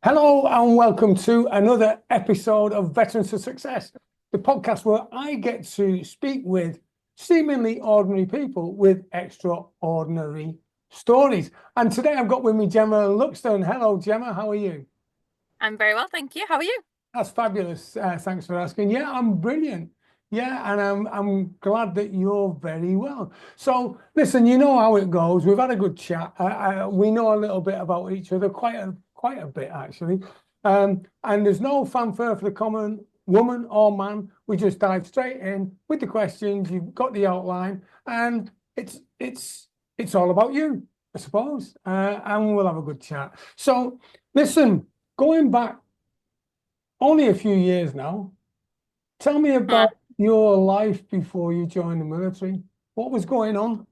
Hello and welcome to another episode of Veterans of Success, the podcast where I get to speak with seemingly ordinary people with extraordinary stories. And today I've got with me Gemma Luckstone. Hello, Gemma. How are you? I'm very well, thank you. How are you? That's fabulous. Thanks for asking. Yeah, I'm brilliant. Yeah, and I'm glad that you're very well. So, listen, you know how it goes. We've had a good chat. We know a little bit about each other, quite a bit actually. And there's no fanfare for the common woman or man. We just dive straight in with the questions. You've got the outline, and it's all about you, I suppose. And we'll have a good chat. So, listen, going back only a few years now. Tell me Hmm, about your life before you joined the military. What was going on?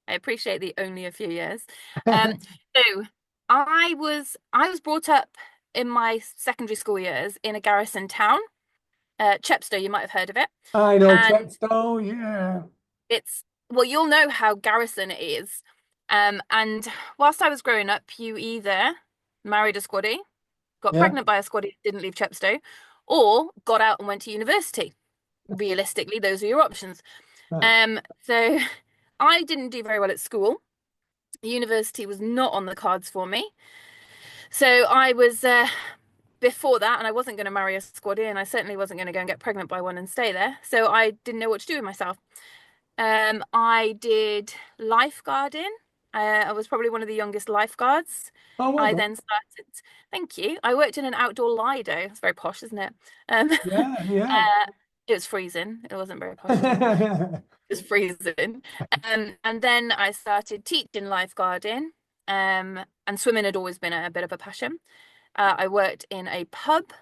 I appreciate the only a few years. Um, so I was brought up in my secondary school years in a garrison town, Chepstow. You might have heard of it, I know and Chepstow, yeah. it's well, you'll know how garrison it is. And whilst I was growing up, you either married a squaddy, got Yeah. pregnant by a squaddy, didn't leave Chepstow, or got out and went to university. Realistically, those are your options. Right. So I didn't do very well at school. University was not on the cards for me. So I was before that, and I wasn't going to marry a squaddy, and I certainly wasn't going to go and get pregnant by one and stay there. So I didn't know what to do with myself. I did lifeguarding. I was probably one of the youngest lifeguards. Oh, well I done. then started, thank you. I worked in an outdoor Lido. It's very posh, isn't it? Yeah, yeah. It was freezing. It wasn't very posh at all. It was freezing. And then I started teaching lifeguarding. And swimming had always been a bit of a passion. I worked in a pub,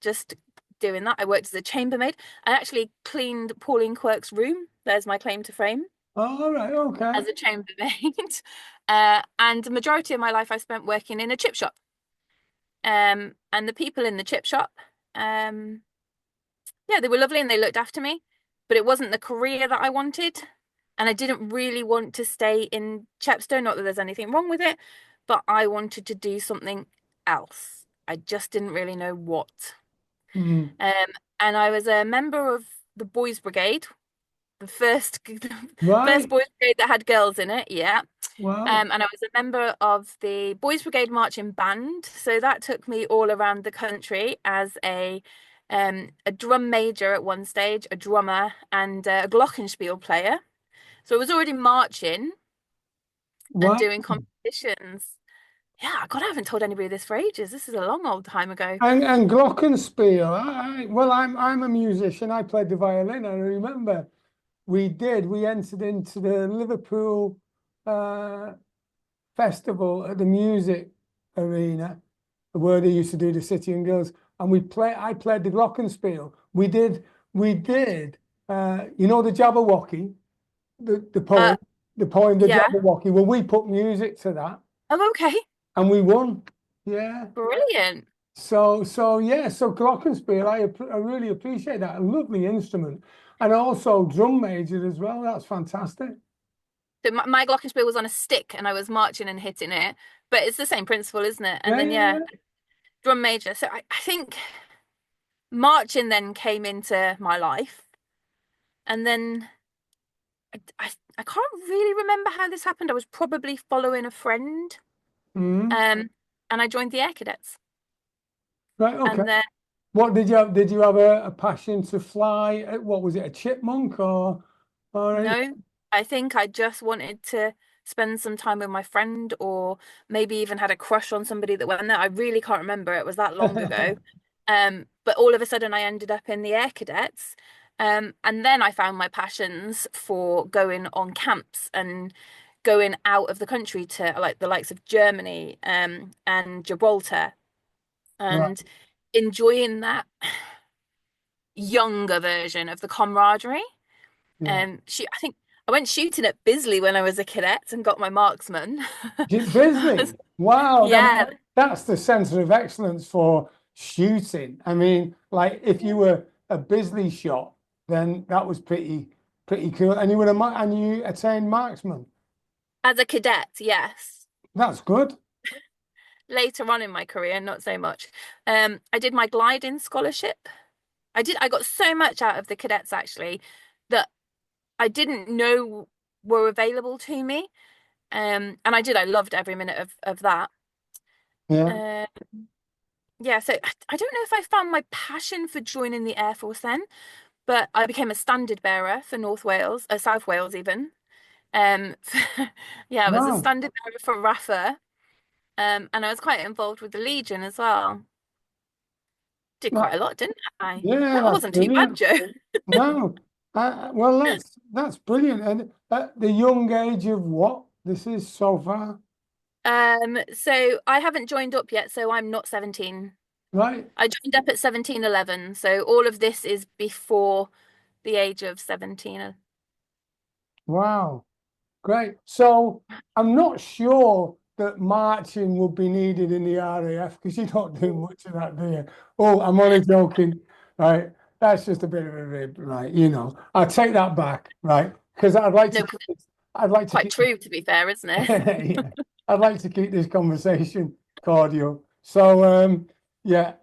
just doing that. I worked as a chambermaid. I actually cleaned Pauline Quirk's room. There's my claim to fame All right, okay. as a chambermaid. And the majority of my life I spent working in a chip shop. And the people in the chip shop, um, yeah, they were lovely and they looked after me, but it wasn't the career that I wanted. And I didn't really want to stay in Chepstow, not that there's anything wrong with it, but I wanted to do something else. I just didn't really know what. Mm. Um, and I was a member of the Boys Brigade, the first the first Right. Boys Brigade that had girls in it, yeah. Wow. And I was a member of the Boys Brigade marching band. So that took me all around the country as a drum major at one stage, a drummer, and a glockenspiel player. So I was already marching and Wow. doing competitions. Yeah, God, I haven't told anybody this for ages. This is a long old time ago. And glockenspiel. Well, I'm a musician. I played the violin, and I remember we entered into the Liverpool uh festival at the music arena, where they used to do the City and Girls, and I played the glockenspiel. We did you know the Jabberwocky, the Uh, poem the yeah. Jabberwocky. Well, we put music to that Oh, okay. and we won. Yeah. Brilliant. So glockenspiel, I really appreciate that. A lovely instrument. And also drum major as well. That's fantastic. So my glockenspiel was on a stick and I was marching and hitting it, but it's the same principle, isn't it? And Yeah, then, yeah, yeah, yeah. drum major. So I think marching then came into my life. And then I can't really remember how this happened. I was probably following a friend. Mm. Um, and I joined the Air Cadets. Right, okay. And then What did you have? Did you have a passion to fly? What was it, a chipmunk or anything? no, I think I just wanted to spend some time with my friend or maybe even had a crush on somebody that went there. I really can't remember. It was that long ago. But all of a sudden I ended up in the Air Cadets. And then I found my passions for going on camps and going out of the country to like the likes of Germany, and Gibraltar Right. and enjoying that younger version of the camaraderie. Yeah. I think I went shooting at Bisley when I was a cadet and got my marksman. Bisley. Wow. Yeah, That's the center of excellence for shooting. I mean, like if you were a Bisley shot, then that was pretty cool. And and you attained marksman. as a cadet, yes. That's good. later on in my career, not so much. I did my gliding scholarship. I got so much out of the cadets actually that I didn't know were available to me. And I loved every minute of that. Yeah. Uh, yeah, so I don't know if I found my passion for joining the Air Force then, but I became a standard bearer for North Wales, South Wales even. Um, yeah, I was a Wow. standard bearer for RAFA, and I was quite involved with the Legion as well. Did That, quite a lot, didn't I? yeah, That that's wasn't too bad, brilliant. Joe. No, well, that's brilliant. And at the young age of what this is so far, So I haven't joined up yet, so I'm not 17. right? I joined up at 17, 11, so all of this is before the age of 17. Wow, great. So I'm not sure that marching would be needed in the RAF because you don't do much of that, do you? Oh, I'm only joking, right? That's just a bit of a rib, right? I'll take that back, right? Because No, 'cause I'd like it's to quite keep true, to be fair, isn't it? yeah, I'd like to keep this conversation cordial. So, yeah.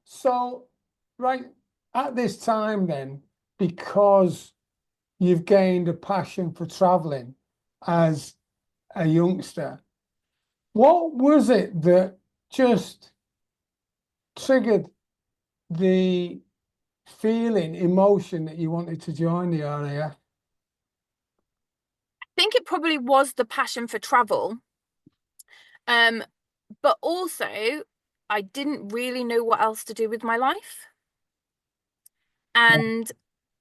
So, right at this time, then, because you've gained a passion for traveling as a youngster, what was it that just triggered the emotion that you wanted to join the RAF? I think it probably was the passion for travel. Um, but also I didn't really know what else to do with my life. And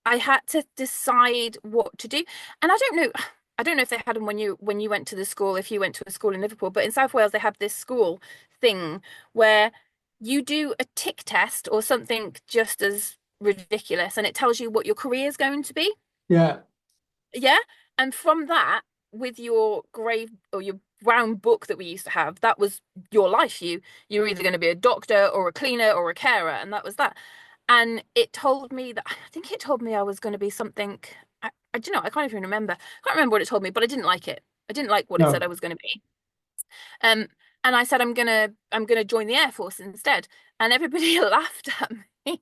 I had to decide what to do. And I don't know if they had them when you went to the school, if you went to a school in Liverpool, but in South Wales they have this school thing where you do a tick test or something just as ridiculous and it tells you what your career is going to be. Yeah, Yeah. And from that, with your grey or your brown book that we used to have, that was your life. You were either going to be a doctor or a cleaner or a carer, and that was that. And it told me that I think it told me I was going to be something. I don't know. I can't even remember. I can't remember what it told me, but I didn't like it. I didn't like what it said no, I was going to be. Um, and I said I'm gonna join the Air Force instead, and everybody laughed at me.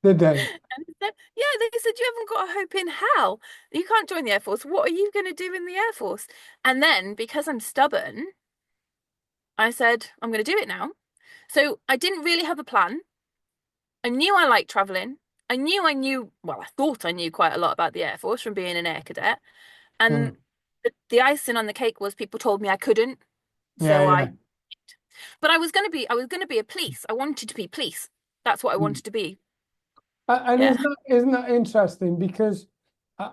the day. And yeah, they said, you haven't got a hope in hell. You can't join the Air Force. What are you going to do in the Air Force? And then, because I'm stubborn, I said, I'm going to do it now. So I didn't really have a plan. I knew I liked traveling. Well, I thought I knew quite a lot about the Air Force from being an air cadet. Mm. And the icing on the cake was people told me I couldn't. Yeah, So yeah. but I was going to be a police. I wanted to be police. That's what I Mm. wanted to be. And Yeah. isn't that interesting? Because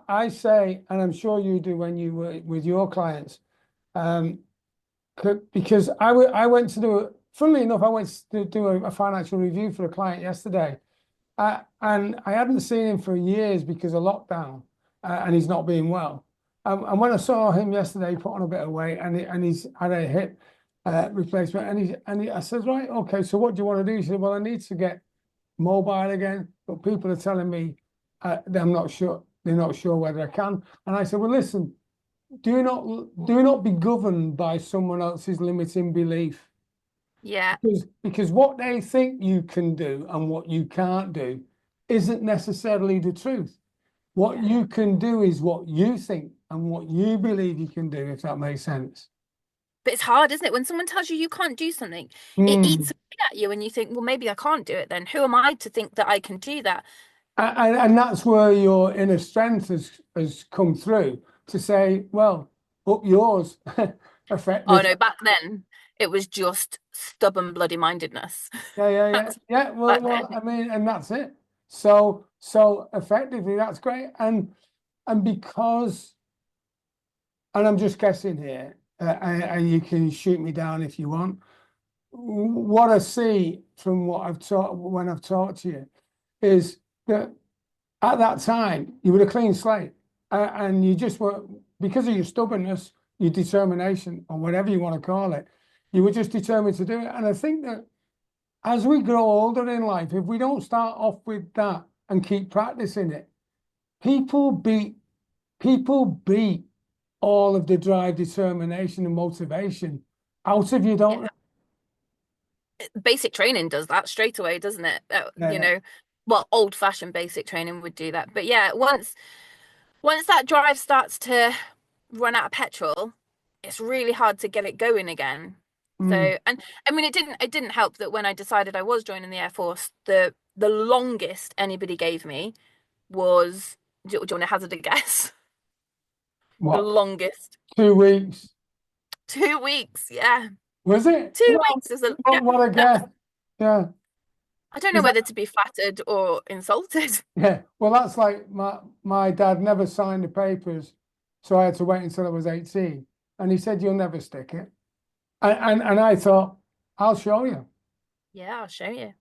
I say, and I'm sure you do when you work with your clients, um, because I went to do, funnily enough, I went to do a financial review for a client yesterday, and I hadn't seen him for years because of lockdown, and he's not being well. And when I saw him yesterday, he put on a bit of weight, and he's had a hip replacement, I said, right, okay, so what do you want to do? He said, well, I need to get mobile again, but people are telling me I'm not sure. They're not sure whether I can. And I said, well, listen, do not be governed by someone else's limiting belief, Yeah. because what they think you can do and what you can't do isn't necessarily the truth. What Yeah. you can do is what you think and what you believe you can do, if that makes sense. But it's hard, isn't it? When someone tells you you can't do something, it eats Mm. away at you, and you think, well, maybe I can't do it then. Who am I to think that I can do that? And that's where your inner strength has come through to say, well, up yours. Oh Effective. no, back then it was just stubborn bloody mindedness. Yeah, yeah, yeah, That's yeah. back Well, then. I mean, and that's it. So effectively, that's great. And because, and I'm just guessing here, and you can shoot me down if you want. What I see from what I've taught when I've talked to you is that at that time you were a clean slate, and you just were, because of your stubbornness, your determination, or whatever you want to call it, you were just determined to do it. And I think that as we grow older in life, if we don't start off with that and keep practicing it, people beat people beat all of the drive, determination, and motivation out of you, Yeah. don't they? basic training does that straight away, doesn't it? You Yeah. know, well, old-fashioned basic training would do that. But yeah, once that drive starts to run out of petrol, it's really hard to get it going again. Mm. So, and I mean, it didn't help that when I decided I was joining the Air Force, the longest anybody gave me was, do you want to hazard a guess? The What? longest. 2 weeks? 2 weeks, yeah. Was it? Two Well, weeks is a, yeah, what a that's, guess. Yeah. I don't know 'Cause whether to be flattered or insulted. yeah. Well, that's like my dad never signed the papers, so I had to wait until I was 18. And he said, "You'll never stick it." And I thought, "I'll show you." Yeah, I'll show you.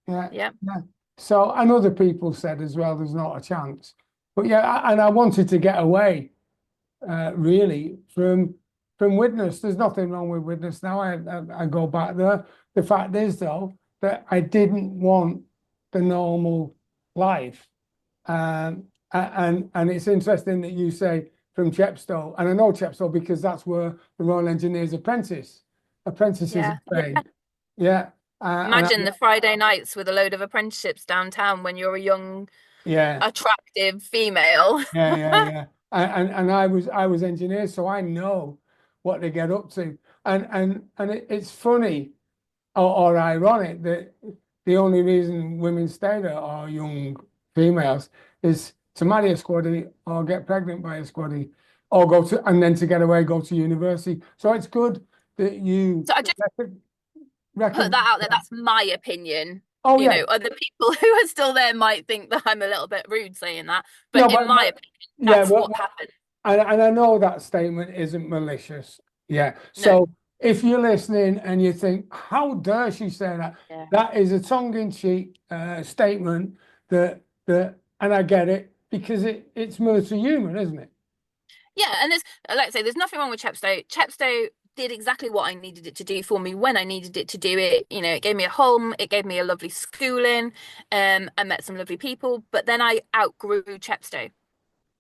Yeah. Yeah. Yeah. So, and other people said as well, there's not a chance. But yeah, and I wanted to get away, really, from witness. There's nothing wrong with witness now. I go back there. The fact is, though, that I didn't want the normal life. And it's interesting that you say from Chepstow, and I know Chepstow because that's where the Royal Engineers apprentices Yeah. are trained. Yeah. And Imagine the Friday nights with a load of apprenticeships downtown when you're a young, yeah, attractive female. yeah. And I was engineer, so I know what they get up to. And it's funny or ironic that the only reason women stay there are young females is to marry a squaddy or get pregnant by a squaddy or go to and then to get away, go to university. So it's good that you So I just put recognize that out there. that. That's my opinion. Oh You yeah, know, other people who are still there might think that I'm a little bit rude saying that, but no, in my but opinion, yeah, that's what happened. and I know that statement isn't malicious. Yeah. No. So if you're listening and you think, how dare she say that? Yeah. That is a tongue-in-cheek statement that and I get it because it's military humor, isn't it? Yeah, and there's like I say, there's nothing wrong with Chepstow. Chepstow did exactly what I needed it to do for me when I needed it to do it. You know, it gave me a home, it gave me a lovely schooling, I met some lovely people, but then I outgrew Chepstow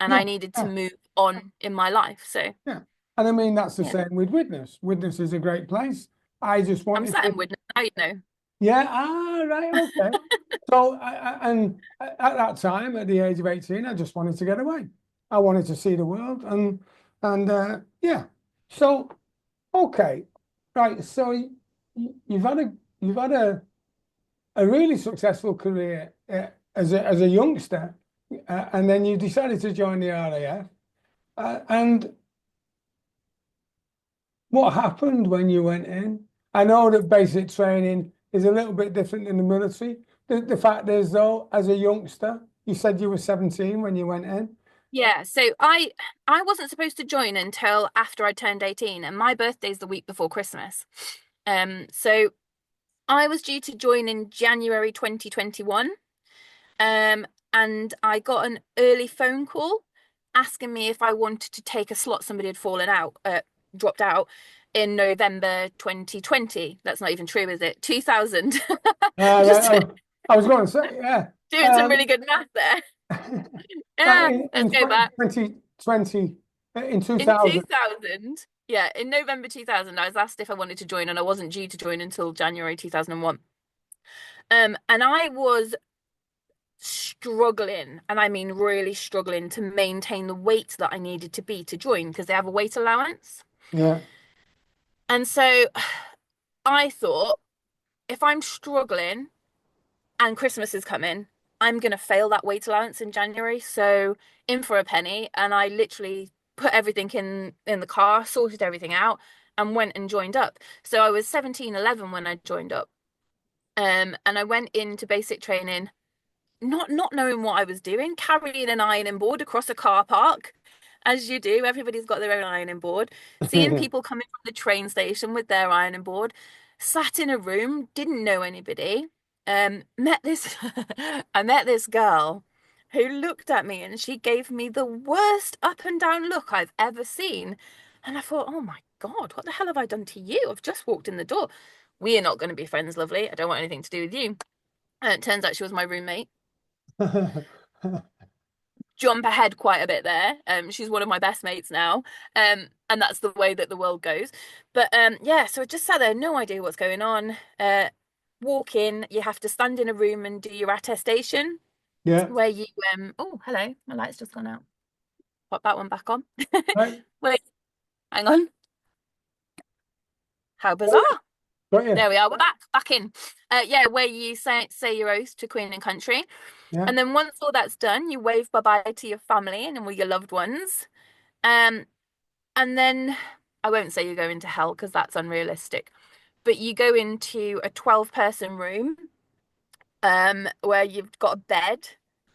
and Yeah, I needed to yeah, move on in my life. So yeah. And I mean that's the yeah, same with Widnes. Widnes is a great place. I just I'm wanted sat to in Widnes now, you know. yeah, right, okay. So, and at that time, at the age of 18, I just wanted to get away. I wanted to see the world, and yeah. So, okay, right. So you've had a really successful career as a youngster, and then you decided to join the RAF. And what happened when you went in? I know that basic training is a little bit different in the military. The fact is, though, as a youngster, you said you were 17 when you went in. Yeah, so I wasn't supposed to join until after I turned 18, and my birthday's the week before Christmas. So I was due to join in January 2021. And I got an early phone call asking me if I wanted to take a slot somebody had dropped out in November 2020. That's not even true, is it? 2000. Right, Just I was going to say, yeah. doing some really good math there. Right, Yeah, in let's go back. 2020, in In 2000. 2000, yeah, in November 2000, I was asked if I wanted to join, and I wasn't due to join until January 2001. And I was struggling, and I mean really struggling to maintain the weight that I needed to be to join because they have a weight allowance. Yeah. And so I thought, if I'm struggling and Christmas is coming, I'm going to fail that weight allowance in January. So in for a penny. And I literally put everything in the car, sorted everything out, and went and joined up. So I was 17, 11 when I joined up. And I went into basic training not knowing what I was doing, carrying an ironing board across a car park, as you do. Everybody's got their own ironing board. Seeing people coming from the train station with their ironing board, sat in a room, didn't know anybody. Met this I met this girl who looked at me and she gave me the worst up and down look I've ever seen. And I thought, oh my God, what the hell have I done to you? I've just walked in the door. We are not going to be friends, lovely. I don't want anything to do with you. And it turns out she was my roommate. Jump ahead quite a bit there. She's one of my best mates now. And that's the way that the world goes. But yeah, so I just sat there, no idea what's going on. walk in, you have to stand in a room and do your attestation Yeah. where you oh, hello, my light's just gone out. Pop that one back on. Right. Wait, hang on. How bizarre. Got you. There we are. We're back in. Yeah, where you say your oath to Queen and country. Yeah. And then once all that's done, you wave bye-bye to your family and all your loved ones. Um, and then I won't say you go into hell because that's unrealistic, but you go into a 12-person room, where you've got a bed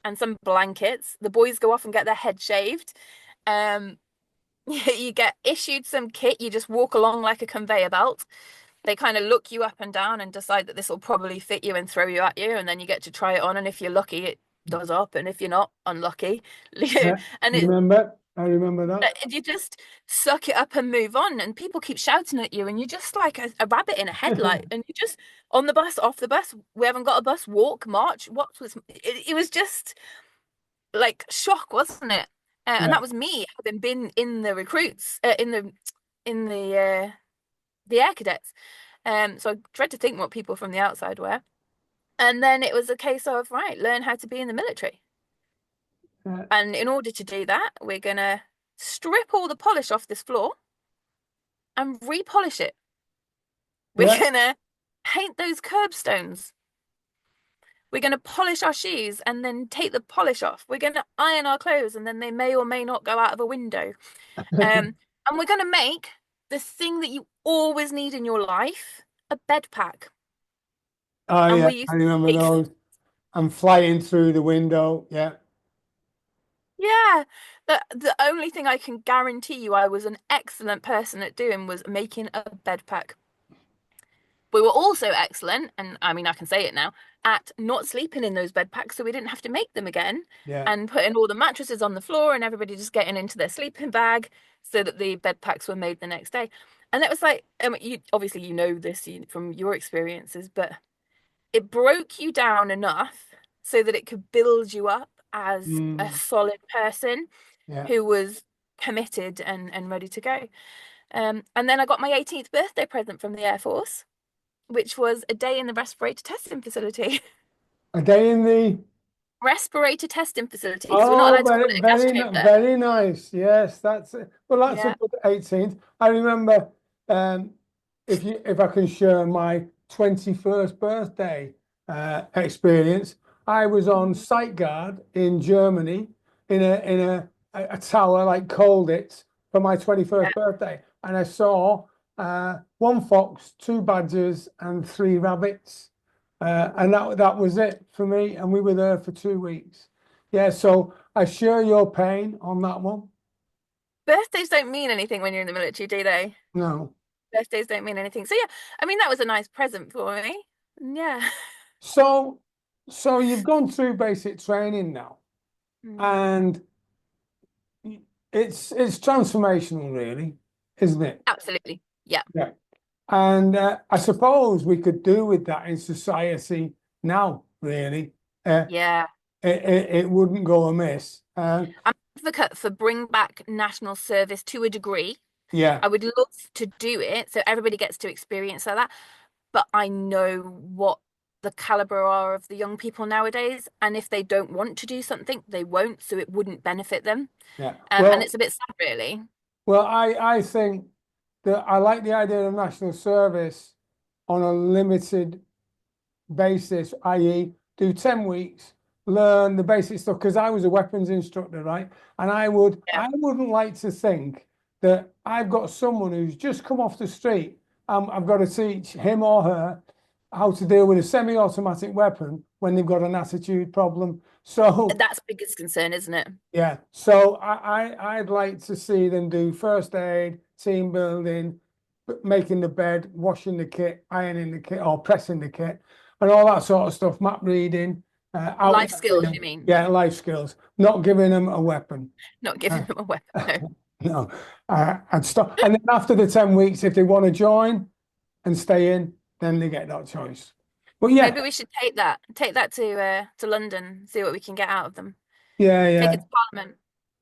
and some blankets. The boys go off and get their head shaved. Um, you get issued some kit. You just walk along like a conveyor belt. They kind of look you up and down and decide that this will probably fit you and throw you at you, and then you get to try it on. And if you're lucky, it does up, and if you're not, unlucky. Yeah. And I remember that. you just suck it up and move on. And people keep shouting at you, and you're just like a rabbit in a headlight. And you just on the bus, off the bus. We haven't got a bus. Walk, march. What was it? It was just like shock, wasn't it? And Yeah. that was me having been in the recruits, in the air cadets. So I dread to think what people from the outside were. And then it was a case of, right, learn how to be in the military. Yeah. And in order to do that, we're gonna strip all the polish off this floor and repolish it. We're Yeah. gonna paint those curbstones. We're gonna polish our shoes and then take the polish off. We're gonna iron our clothes and then they may or may not go out of a window. And we're gonna make the thing that you always need in your life, a bed pack. Oh And yeah, we used I to remember take those. I'm flying through the window. Yeah. Yeah, the only thing I can guarantee you I was an excellent person at doing was making a bed pack. We were also excellent, and I mean I can say it now, at not sleeping in those bed packs so we didn't have to make them again, Yeah. and putting all the mattresses on the floor and everybody just getting into their sleeping bag so that the bed packs were made the next day. And it was like, you obviously you know this from your experiences, but it broke you down enough so that it could build you up as a Mm. solid person Yeah. who was committed and ready to go. And then I got my 18th birthday present from the Air Force, which was a day in the respirator testing facility. A day in the. Respirator testing facility, because we're not Oh, allowed to call it a gas chamber. very nice. Yes, that's it. Well, that's a Yeah. good 18th. I remember, if I can share my 21st birthday experience, I was on Mhm. site guard in Germany in a tower like Colditz for my 21st birthday, and I saw one fox, two badgers, and three rabbits. And that was it for me. And we were there for 2 weeks. Yeah, so I share your pain on that one. Birthdays don't mean anything when you're in the military, do they? No. Birthdays don't mean anything. So yeah, I mean that was a nice present for me. Yeah. So so you've gone through basic training now, Mm. and it's transformational, really, isn't it? Absolutely. Yeah. Yeah. And I suppose we could do with that in society now, really. Yeah. It wouldn't go amiss. I'm an advocate for bring back national service to a degree. Yeah. I would love to do it so everybody gets to experience that. But I know what the caliber are of the young people nowadays, and if they don't want to do something, they won't, so it wouldn't benefit them. Yeah. And it's a bit sad, really. Well, I think that I like the idea of national service on a limited basis, i.e., do 10 weeks, learn the basic stuff, because I was a weapons instructor, right? And Yeah, I wouldn't like to think that I've got someone who's just come off the street. I've got to teach him or her how to deal with a semi-automatic weapon when they've got an attitude problem. So that's biggest concern, isn't it? yeah, so I'd like to see them do first aid, team building, making the bed, washing the kit, ironing the kit, or pressing the kit, and all that sort of stuff. Map reading, Life out, skills, you mean? yeah, life skills. Not giving them a weapon. Not giving Uh, them a weapon. no, and stop. And then after the 10 weeks, if they want to join and stay in, then they get that choice. But yeah, Maybe we should take that to London, see what we can get out of them. yeah, Take yeah. it to Parliament.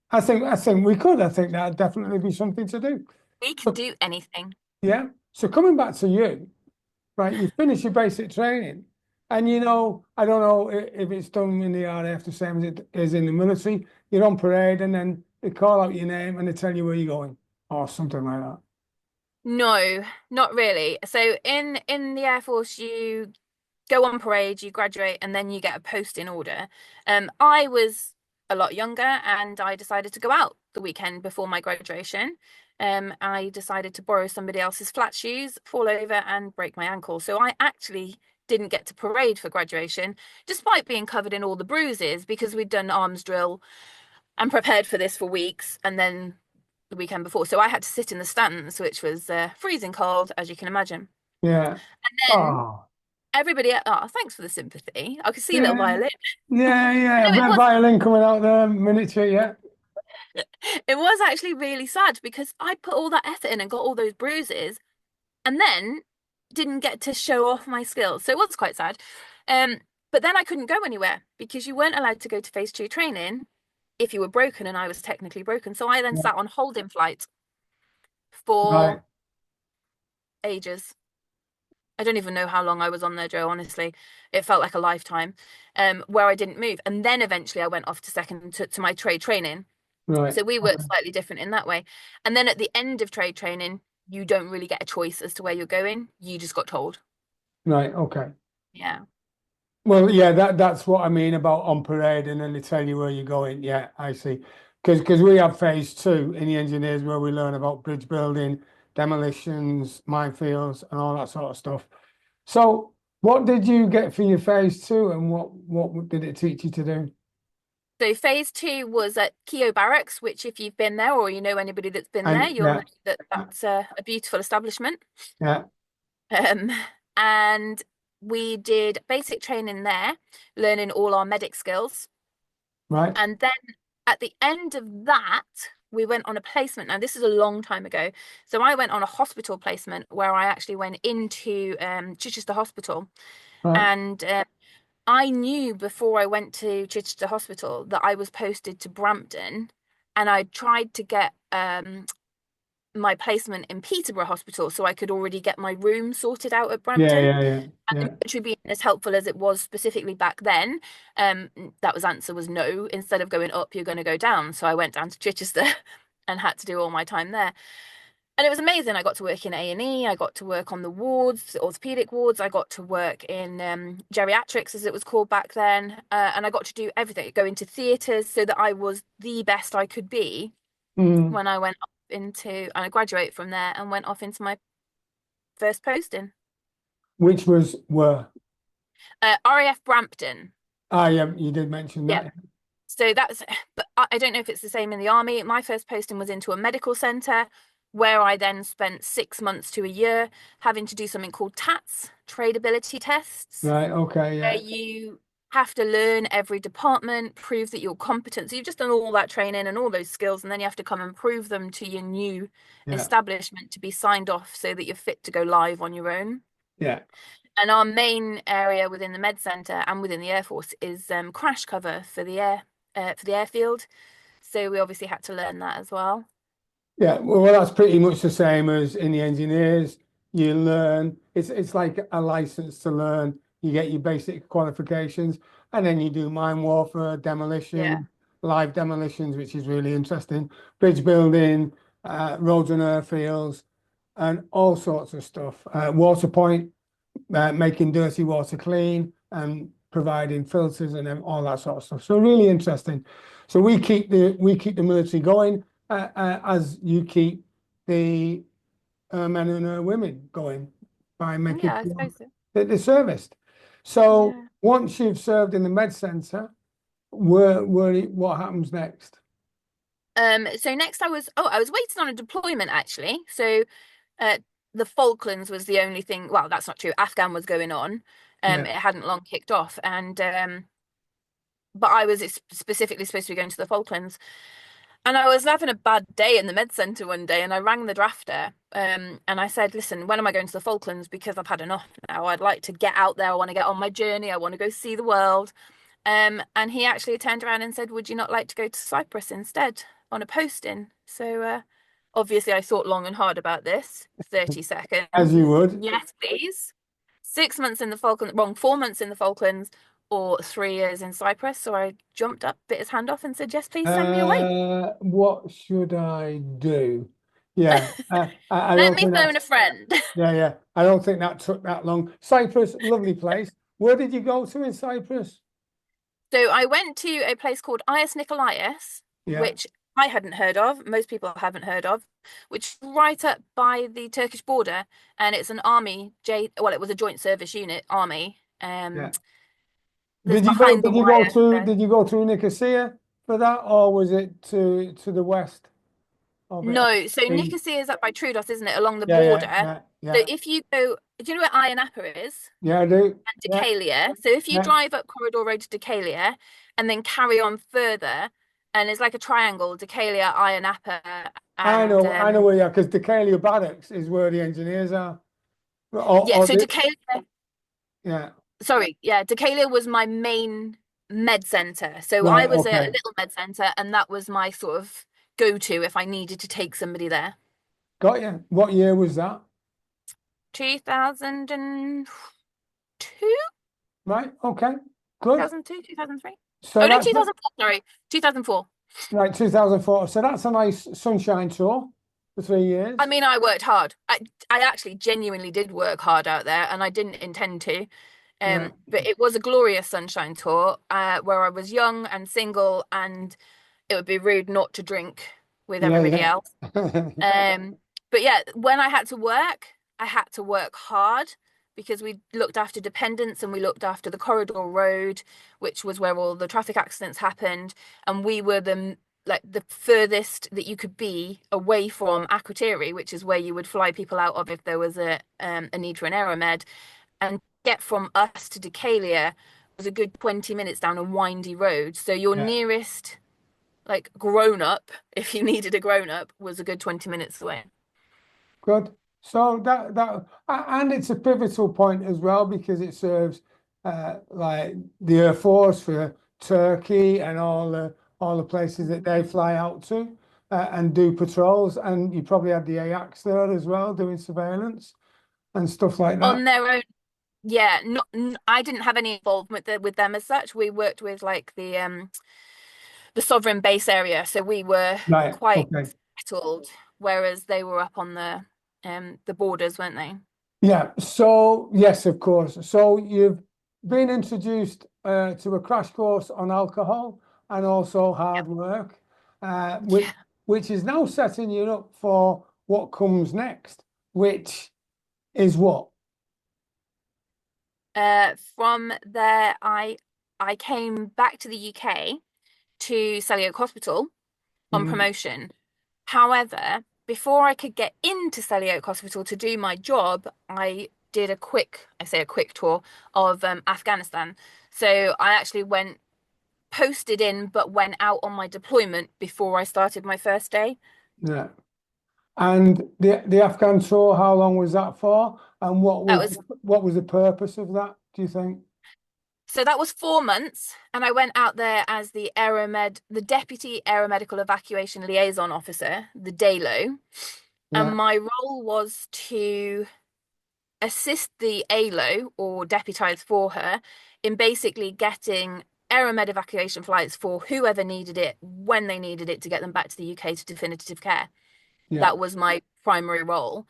I think we could. I think that'd definitely be something to do. We can So, do anything. yeah. So coming back to you, right? You finish your basic training, and you know, I don't know if it's done in the RAF the same as it is in the military. You're on parade, and then they call out your name and they tell you where you're going, or something like that. No, not really. So in the Air Force, you go on parade, you graduate, and then you get a post in order. I was a lot younger, and I decided to go out the weekend before my graduation. I decided to borrow somebody else's flat shoes, fall over, and break my ankle. So I actually didn't get to parade for graduation, despite being covered in all the bruises, because we'd done arms drill and prepared for this for weeks, and then the weekend before. So I had to sit in the stands, which was freezing cold, as you can imagine. Yeah. Then Oh, everybody, oh, thanks for the sympathy. I could see a little yeah, violin. yeah, yeah. A No, bit of violin coming out there, miniature, yeah. it was actually really sad because I put all that effort in and got all those bruises and then didn't get to show off my skills. So it was quite sad. Um, but then I couldn't go anywhere because you weren't allowed to go to phase two training if you were broken, and I was technically broken. So I then Yeah. sat on holding flight Right, for ages. I don't even know how long I was on there, Joe, honestly. It felt like a lifetime, where I didn't move. And then eventually I went off to second to my trade training. right, So we were okay, slightly different in that way. And then at the end of trade training, you don't really get a choice as to where you're going. You just got told. right, okay. Yeah. Well, yeah, that's what I mean about on parade, and then they tell you where you're going. Yeah, I see. Because we have phase two in the engineers where we learn about bridge building, demolitions, minefields, and all that sort of stuff. So, what did you get for your phase two, and what did it teach you to do? So phase two was at Keogh Barracks, which if you've been there or you know anybody that's been there, And you'll know yeah, that that's a beautiful establishment. yeah, Um, and we did basic training there, learning all our medic skills. right, And then at the end of that, we went on a placement. Now, this is a long time ago. So I went on a hospital placement where I actually went into Chichester Hospital. right, And I knew before I went to Chichester Hospital that I was posted to Brampton. And I tried to get my placement in Peterborough Hospital so I could already get my room sorted out at yeah, Brampton. yeah, yeah, And the yeah, military being as helpful as it was specifically back then, that was answer was no. Instead of going up, you're going to go down. So I went down to Chichester and had to do all my time there. And it was amazing. I got to work in A&E. I got to work on the wards, the orthopedic wards. I got to work in geriatrics, as it was called back then. And I got to do everything, go into theatres so that I was the best I could be mm, when I went off into, and I graduated from there and went off into my first posting. which was where? RAF Brampton. Ah, yeah, you did mention Yeah. that. So that's, but I don't know if it's the same in the army. My first posting was into a medical centre where I then spent 6 months to a year having to do something called TATS, tradability tests, Right, okay, where yeah, you have to learn every department, prove that you're competent. So you've just done all that training and all those skills, and then you have to come and prove them to your new yeah, establishment to be signed off so that you're fit to go live on your own. yeah. And our main area within the med centre and within the Air Force is crash cover for the airfield. So we obviously had to learn that as well. Yeah, well, that's pretty much the same as in the engineers. You learn, it's like a license to learn. You get your basic qualifications, and then you do mine warfare, Yeah. demolition, live demolitions, which is really interesting, bridge building, roads and airfields, and all sorts of stuff. Water point, making dirty water clean, and providing filters and all that sort of stuff. So really interesting. So we keep the military going as you keep the men and women going by making Yeah, I sure suppose so. that they're serviced. So Yeah. once you've served in the med centre, what happens next? So next I was waiting on a deployment actually. So uh the Falklands was the only thing, well, that's not true. Afghan was going on. Yeah. It hadn't long kicked off, and but I was specifically supposed to be going to the Falklands. And I was having a bad day in the med centre one day, and I rang the drafter, and I said, "Listen, when am I going to the Falklands? Because I've had enough now. I'd like to get out there. I want to get on my journey. I want to go see the world." And he actually turned around and said, "Would you not like to go to Cyprus instead on a posting?" So obviously, I thought long and hard about this. 30 As seconds. you would. Yes, please. 6 months in the Falklands, wrong, 4 months in the Falklands, or 3 years in Cyprus. So I jumped up, bit his hand off, and said, "Yes, please send me away. What should I do? Yeah, I Let don't me think phone that's, a friend." yeah. I don't think that took that long. Cyprus, lovely place. Where did you go to in Cyprus? So I went to a place called Ias Nikolaos, Yeah, which I hadn't heard of, most people haven't heard of, which is right up by the Turkish border, and it's an army well, it was a joint service unit army. yeah. There's behind the wire. Did you go through Nicosia for that, or was it to the west of it? Or No, so east? Nicosia is up by Troodos, isn't it, along the Yeah, yeah, border? yeah, So yeah. if you go, do you know where Ayia Napa is? Yeah, I do. And Yeah, Decalia. So if you yeah. drive up Corridor Road to Decalia and then carry on further, and it's like a triangle, Decalia, Ayia Napa, and I know where you are, because Decalia Barracks is where the engineers are. yeah, Or so the, Decalia, yeah, sorry, yeah, Decalia was my main med center. So I right, was a okay. little med center, and that was my sort of go-to if I needed to take somebody there. Got you. What year was that? 2002, Right, okay, good. 2002, 2003. So Oh no, that's 2004, sorry. 2004. right, 2004. So that's a nice sunshine tour for 3 years. I mean, I worked hard. I actually genuinely did work hard out there, and I didn't intend to. Yeah, But it was a glorious sunshine tour, where I was young and single, and it would be rude not to drink with everybody yeah, else. yeah. But yeah, when I had to work hard because we looked after dependents and we looked after the corridor road, which was where all the traffic accidents happened, and we were the furthest that you could be away from Akrotiri, which is where you would fly people out of if there was a need for an aeromed, and get from us to Decalia was a good 20 minutes down a windy road. So your Yeah. nearest like grown up, if you needed a grown up, was a good 20 minutes away. Good. So and it's a pivotal point as well, because it serves like the Air Force for Turkey and all the places that they fly out to and do patrols. And you probably had the AX there as well, doing surveillance and stuff like that. On their own, yeah, not I didn't have any involvement with them as such. We worked with like the sovereign base area, so we were Right. quite Okay. settled, whereas they were up on the borders, weren't they? Yeah. So yes, of course. So you've been introduced to a crash course on alcohol and also hard Yep. work, uh, which Yeah. which is now setting you up for what comes next, which is what? From there, I came back to the UK to Selly Oak Hospital on Mm, promotion. However, before I could get into Selly Oak Hospital to do my job, I did I say a quick tour of Afghanistan. So I actually went posted in, but went out on my deployment before I started my first day. yeah. And the Afghan tour, how long was that for? And That was what was the purpose of that, do you think? So that was 4 months, and I went out there as the Deputy Aeromedical Evacuation Liaison Officer, the DALO, and Yeah, my role was to assist the ALO or deputize for her in basically getting aeromed evacuation flights for whoever needed it when they needed it to get them back to the UK to definitive care. yeah, That was my primary role.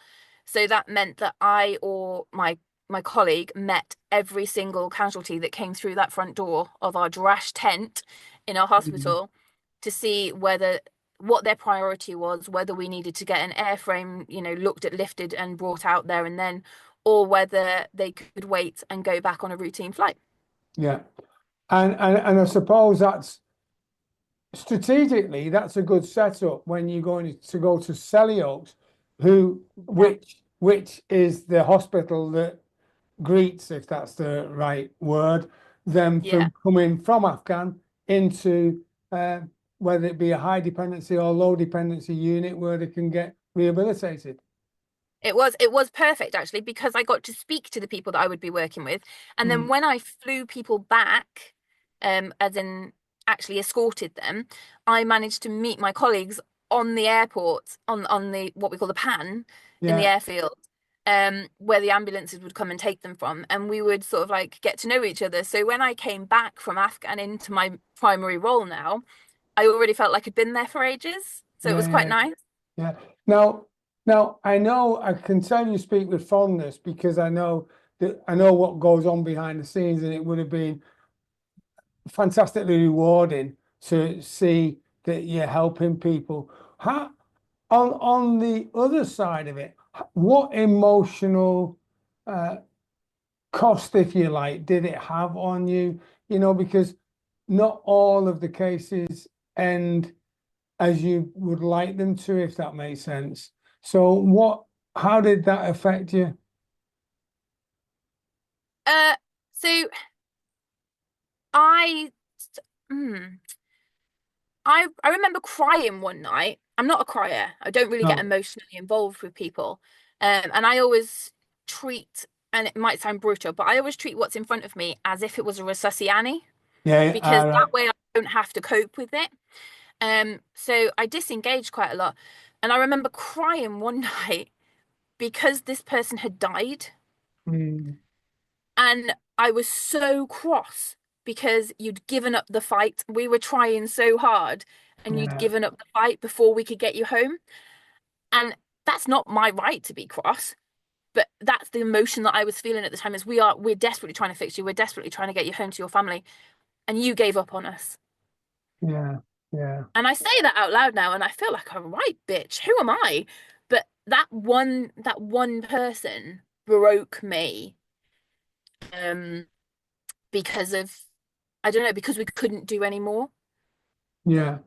So that meant that I or my colleague met every single casualty that came through that front door of our drash tent in our mhm, hospital to see whether what their priority was, whether we needed to get an airframe, looked at, lifted and brought out there and then, or whether they could wait and go back on a routine flight. yeah. And I suppose that's strategically, that's a good setup when you're going to go to Selly Oaks, Yeah. which is the hospital that greets, if that's the right word, them Yeah. from coming from Afghan into uh, whether it be a high dependency or low dependency unit where they can get rehabilitated. It was perfect actually because I got to speak to the people that I would be working with. And then Mm, when I flew people back, as in actually escorted them, I managed to meet my colleagues on the airport, on the what we call the pan in the yeah, airfield. where the ambulances would come and take them from, and we would sort of like get to know each other. So when I came back from Afghan into my primary role now, I already felt like I'd been there for ages. So it Yeah, was quite yeah, nice. yeah. Now I know I can tell you speak with fondness because I know what goes on behind the scenes, and it would have been fantastically rewarding to see that you're helping people. How on the other side of it, what emotional uh, cost, if you like, did it have on you? You know, because not all of the cases end as you would like them to, if that makes sense. So how did that affect you? Uh, so I, hmm, I remember crying one night. I'm not a crier. I don't really get No. emotionally involved with people. And I always treat, and it might sound brutal, but I always treat what's in front of me as if it was a resusciani, Yeah, because all that right. way I don't have to cope with it. So I disengaged quite a lot. And I remember crying one night because this person had died. Mm, And I was so cross because you'd given up the fight. We were trying so hard, and you'd yeah, given up the fight before we could get you home. And that's not my right to be cross, but that's the emotion that I was feeling at the time is we're desperately trying to fix you. We're desperately trying to get you home to your family, and you gave up on us. yeah, yeah, And I say that out loud now, and I feel like a right bitch. Who am I? But that one person broke me. Um, because of I don't know, because we couldn't do any more. yeah.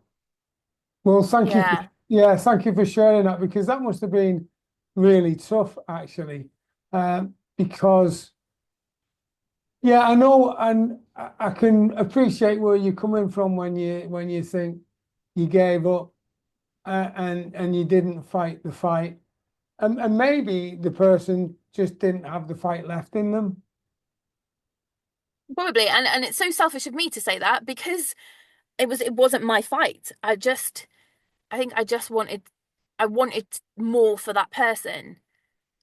Well, Yeah. thank you for sharing that because that must have been really tough, actually. Because yeah, I know, and I can appreciate where you're coming from when you think you gave up and you didn't fight the fight, and maybe the person just didn't have the fight left in them. Probably. And it's so selfish of me to say that because it wasn't my fight. I think I wanted more for that person.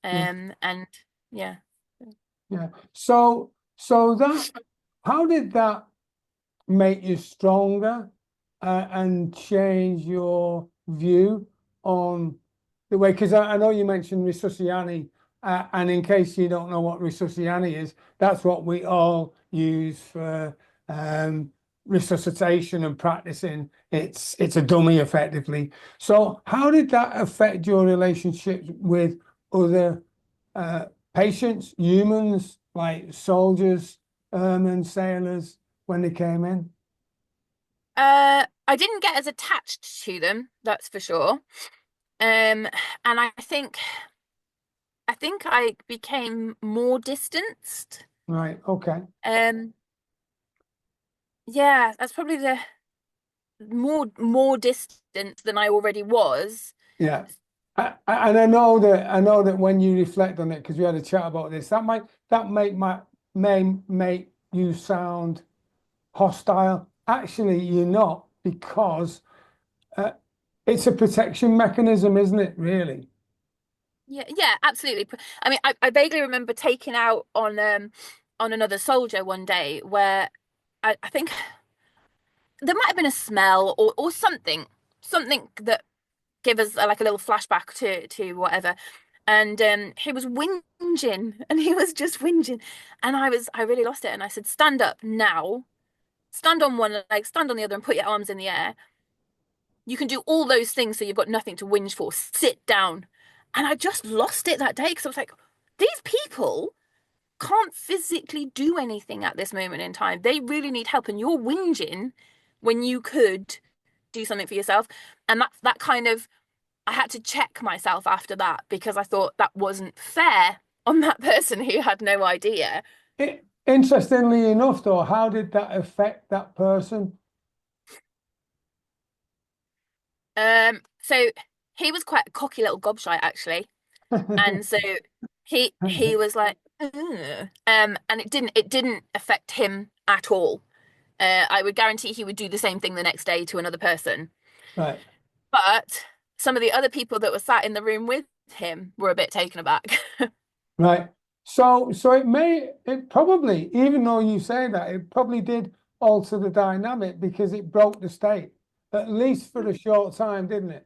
Yeah, And yeah. yeah. So that how did that make you stronger and change your view on the way? Because I know you mentioned resusciani, and in case you don't know what resusciani is, that's what we all use for um, resuscitation and practicing. It's a dummy, effectively. So, how did that affect your relationships with other uh, patients, humans, like soldiers, and sailors when they came in? I didn't get as attached to them, that's for sure. And I think I became more distanced. Right. Okay. Um, yeah, that's probably the more distant than I already was. Yeah. And I know that when you reflect on it, because we had a chat about this, that may make you sound hostile. Actually, you're not, because uh, it's a protection mechanism, isn't it? Really? Yeah, yeah, absolutely. I mean, I vaguely remember taking out on another soldier one day where I think there might have been a smell or something that gave us like a little flashback to whatever. And he was whinging and he was just whinging. And I really lost it. And I said, stand up now, stand on one leg, stand on the other, and put your arms in the air. You can do all those things so you've got nothing to whinge for. Sit down. And I just lost it that day because I was like, these people can't physically do anything at this moment in time. They really need help. And you're whinging when you could do something for yourself. And that kind of I had to check myself after that because I thought that wasn't fair on that person who had no idea. Interestingly enough, though, how did that affect that person? So he was quite a cocky little gobshite actually, and so he was like, "Ugh." And it didn't affect him at all. I would guarantee he would do the same thing the next day to another person. Right. But some of the other people that were sat in the room with him were a bit taken aback. Right. So it probably, even though you say that, it probably did alter the dynamic because it broke the state, at least for a short time, didn't it?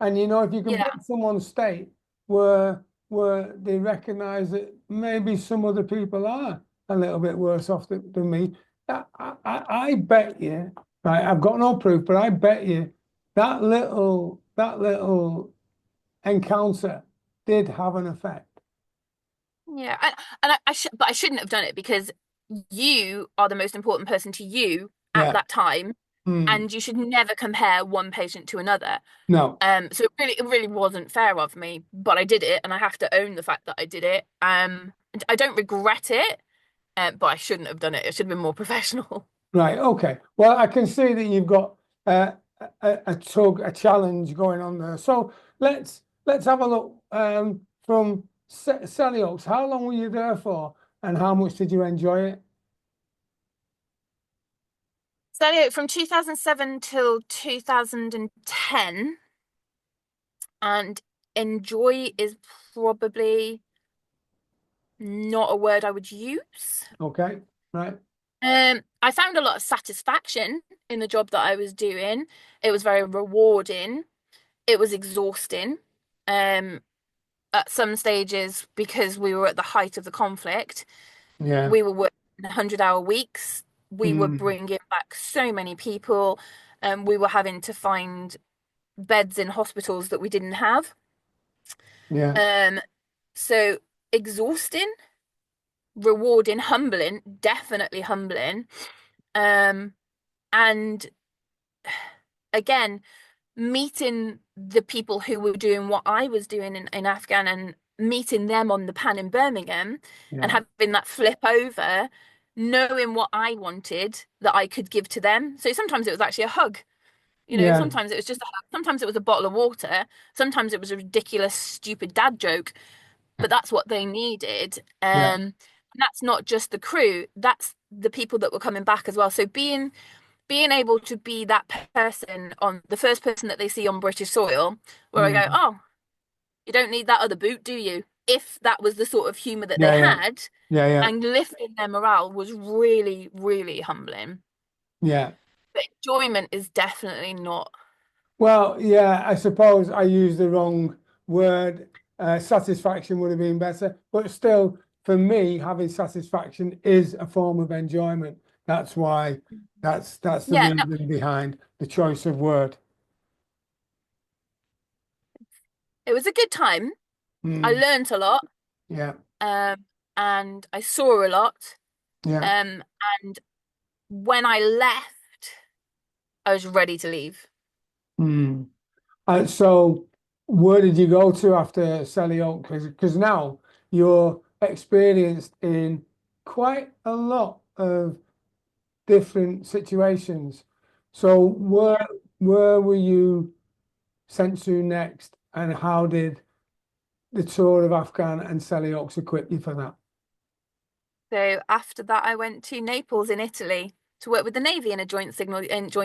And if you can Yeah. break someone's state where they recognize that maybe some other people are a little bit worse off than me, I bet you, right? I've got no proof, but I bet you that little encounter did have an effect. Yeah, but I shouldn't have done it because you are the most important person to you at Yeah. that time, Mm. and you should never compare one patient to another. No. So it really wasn't fair of me, but I did it, and I have to own the fact that I did it. And I don't regret it, but I shouldn't have done it. It should have been more professional. Right. Okay. Well, I can see that you've got uh, a challenge going on there. So let's have a look from Selly Oaks. How long were you there for, and how much did you enjoy it? So from 2007 till 2010, and enjoy is probably not a word I would use. Okay. Right. I found a lot of satisfaction in the job that I was doing. It was very rewarding. It was exhausting. Um, at some stages, because we were at the height of the conflict, Yeah. we were working 100-hour weeks. We were Mm. bringing back so many people. We were having to find beds in hospitals that we didn't have. Yeah. Um, so exhausting, rewarding, humbling, definitely humbling. Um, and again, meeting the people who were doing what I was doing in Afghan and meeting them on the pan in Birmingham and Yeah. having that flip over, knowing what I wanted that I could give to them. So sometimes it was actually a hug. Yeah. Sometimes it was just a hug. Sometimes it was a bottle of water. Sometimes it was a ridiculous, stupid dad joke, but that's what they needed. Yeah. And that's not just the crew, that's the people that were coming back as well. So being able to be that person on the first person that they see on British soil, where I go, Mm. oh, you don't need that other boot, do you? If that was the sort of humor that they Yeah. Yeah. had, Yeah. Yeah. and lifting their morale was really, really humbling. Yeah. But enjoyment is definitely not. Well, yeah, I suppose I used the wrong word. Satisfaction would have been better, but still, for me, having satisfaction is a form of enjoyment. That's why that's the Yeah, no, reason behind the choice of word. it was a good time. I Mm. learned a lot, Yeah, um, and I saw a lot. yeah. Um, and when I left, I was ready to leave. Mm. So, where did you go to after Selly Oak? Because now you're experienced in quite a lot of different situations. So Yeah. where were you sent to next, and how did the tour of Afghan and Selly equip you for that? So after that, I went to Naples in Italy to work with the Navy in a joint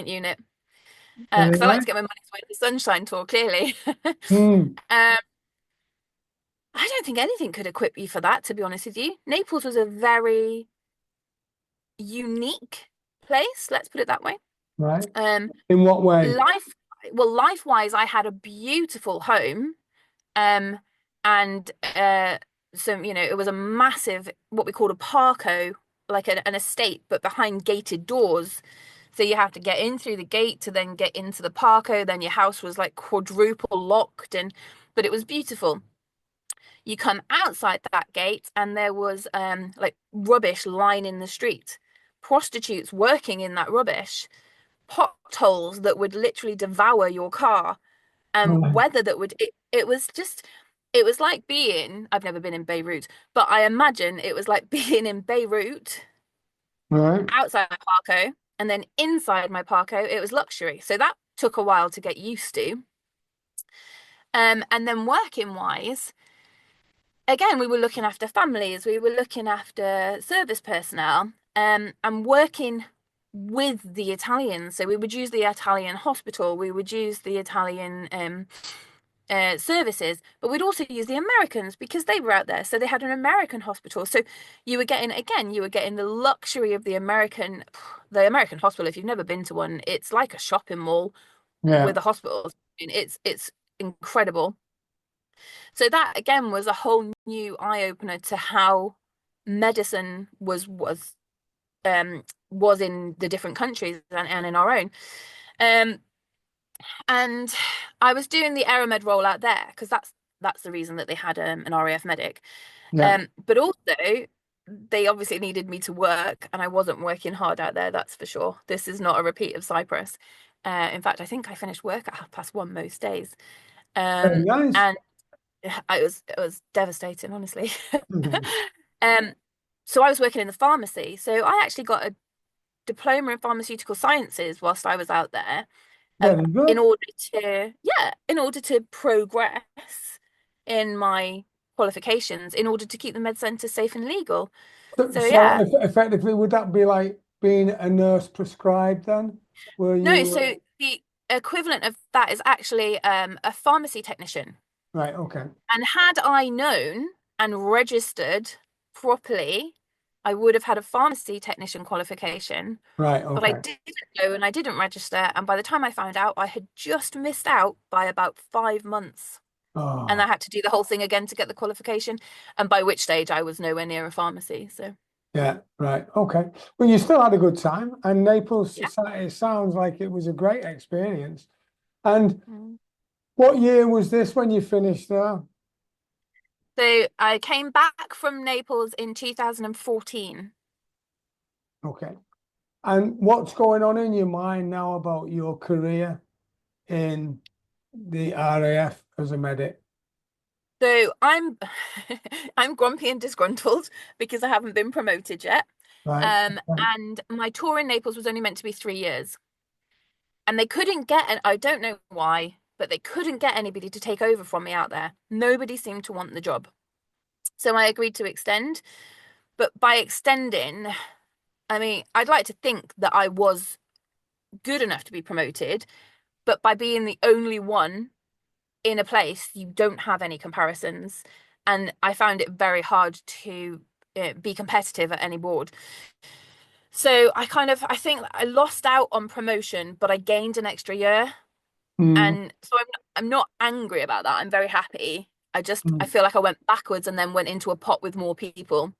unit. Because I like Anyway, to get my money's worth of the Sunshine Tour, clearly. mm, Um, I don't think anything could equip you for that, to be honest with you. Naples was a very unique place, let's put it that way. right. Um, In what way? life, life-wise, I had a beautiful home. Um, and so it was a massive, what we called a parco, like an estate, but behind gated doors. So you have to get in through the gate to then get into the parco. Then your house was like quadruple locked, but it was beautiful. You come outside that gate, and there was like rubbish lining the street, prostitutes working in that rubbish, potholes that would literally devour your car, Right, weather that it was just it was like being I've never been in Beirut, but I imagine it was like being in Beirut right, outside my parko, and then inside my parko it was luxury. So that took a while to get used to. And then working wise, again, we were looking after families, we were looking after service personnel, and working with the Italians. So we would use the Italian hospital, we would use the Italian services, but we'd also use the Americans because they were out there. So they had an American hospital. So you were getting, again, you were getting the luxury of the American hospital. If you've never been to one, it's like a shopping mall Yeah. with a hospital. I mean, it's incredible. So that again was a whole new eye opener to how medicine was in the different countries and in our own. Um, and I was doing the Aeromed rollout there because that's the reason that they had an RAF medic. Yeah. But also they obviously needed me to work, and I wasn't working hard out there, that's for sure. This is not a repeat of Cyprus. In fact, I think I finished work at 1:30 most days. Very nice. And it was devastating, honestly. Mhm. Um, so I was working in the pharmacy. So I actually got a diploma in pharmaceutical sciences whilst I was out there, Very in good. order to progress in my qualifications, in order to keep the med centre safe and legal. So, So yeah. effectively, would that be like being a nurse prescribed then? Were No, you so the equivalent of that is actually a pharmacy technician. right? Okay. And had I known and registered properly, I would have had a pharmacy technician qualification. Right. But I Okay. didn't know and I didn't register. And by the time I found out, I had just missed out by about 5 months. And I Oh, had to do the whole thing again to get the qualification. And by which stage I was nowhere near a pharmacy. So, yeah. Right. Okay. Well, you still had a good time, and Naples, yeah. it sounds like it was a great experience. And Mm. what year was this when you finished there? So I came back from Naples in 2014. Okay. And what's going on in your mind now about your career in the RAF as a medic? So I'm I'm grumpy and disgruntled because I haven't been promoted yet. Right. Okay. And my tour in Naples was only meant to be 3 years. And they couldn't get it. I don't know why, but they couldn't get anybody to take over from me out there. Nobody seemed to want the job. So I agreed to extend. But by extending, I mean, I'd like to think that I was good enough to be promoted, but by being the only one in a place, you don't have any comparisons. And I found it very hard to be competitive at any board. So I think I lost out on promotion, but I gained an extra year. Mm, And so I'm not angry about that. I'm very happy. I mm. feel like I went backwards and then went into a pot with more people.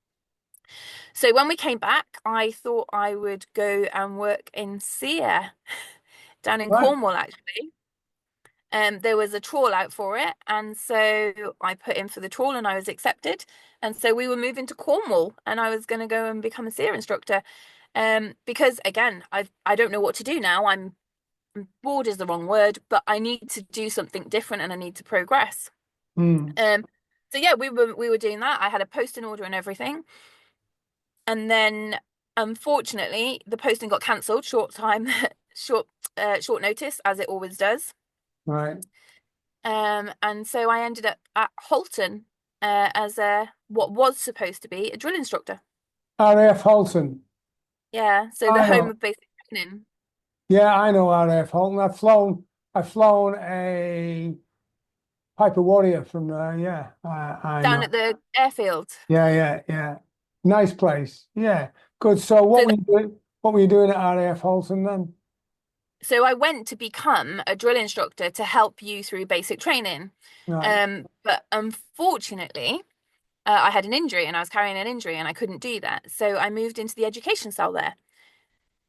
So when we came back, I thought I would go and work in Sear down in Right. Cornwall, actually. There was a trawl out for it, and so I put in for the trawl and I was accepted. And so we were moving to Cornwall, and I was going to go and become a Sear instructor. Because again, I don't know what to do now. I'm bored is the wrong word, but I need to do something different and I need to progress. Mm. Um, so yeah, we were doing that. I had a posting order and everything, and then unfortunately the posting got cancelled short time, short notice, as it always does. Right. And so I ended up at Halton as a what was supposed to be a drill instructor. RAF Halton. Yeah, so the I home know. of basic training Yeah, I know RAF Halton. I've flown a Piper Warrior from there. Yeah, I down at know. the airfield. Yeah, yeah, yeah. Nice place. Yeah, good. So So what were you doing at RAF Halton then? So I went to become a drill instructor to help you through basic training. Right, But unfortunately, I had an injury and I was carrying an injury and I couldn't do that. So I moved into the education cell there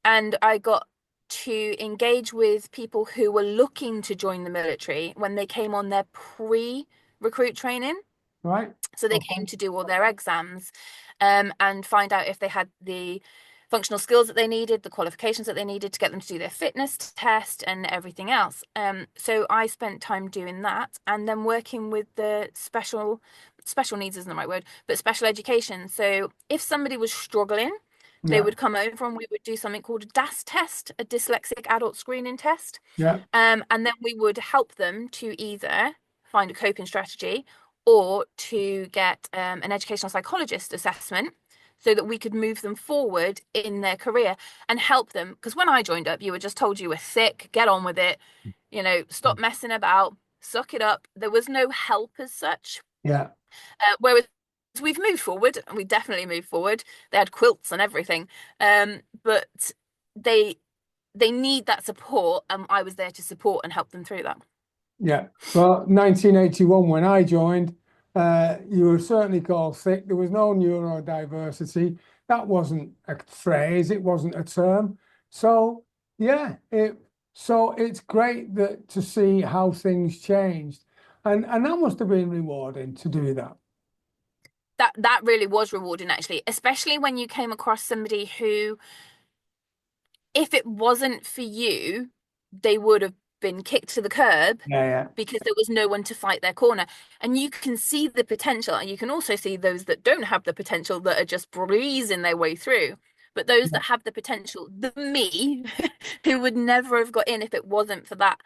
and I got to engage with people who were looking to join the military when they came on their pre-recruit training. right. So they Okay. came to do all their exams, and find out if they had the functional skills that they needed, the qualifications that they needed to get them to do their fitness test and everything else. So I spent time doing that and then working with the special needs isn't the right word, but special education. So if somebody was struggling, they Yeah, would come over and we would do something called a DAS test, a dyslexic adult screening test. yeah. And then we would help them to either find a coping strategy or to get an educational psychologist assessment so that we could move them forward in their career and help them. Because when I joined up, you were just told you were sick, get on with it, stop messing about, suck it up. There was no help as such. Yeah. Whereas we've moved forward, and we definitely moved forward. They had quilts and everything, but they they need that support, and I was there to support and help them through that. Yeah. Well, 1981, when I joined, you were certainly called thick. There was no neurodiversity. That wasn't a phrase, it wasn't a term. So, yeah, it's great that to see how things changed. And that must have been rewarding to do that. That really was rewarding, actually, especially when you came across somebody who, if it wasn't for you, they would have been kicked to the curb Yeah, yeah, because there was no one to fight their corner. And you can see the potential, and you can also see those that don't have the potential that are just breezing their way through. But those yeah, that have the potential, the me, who would never have got in if it wasn't for that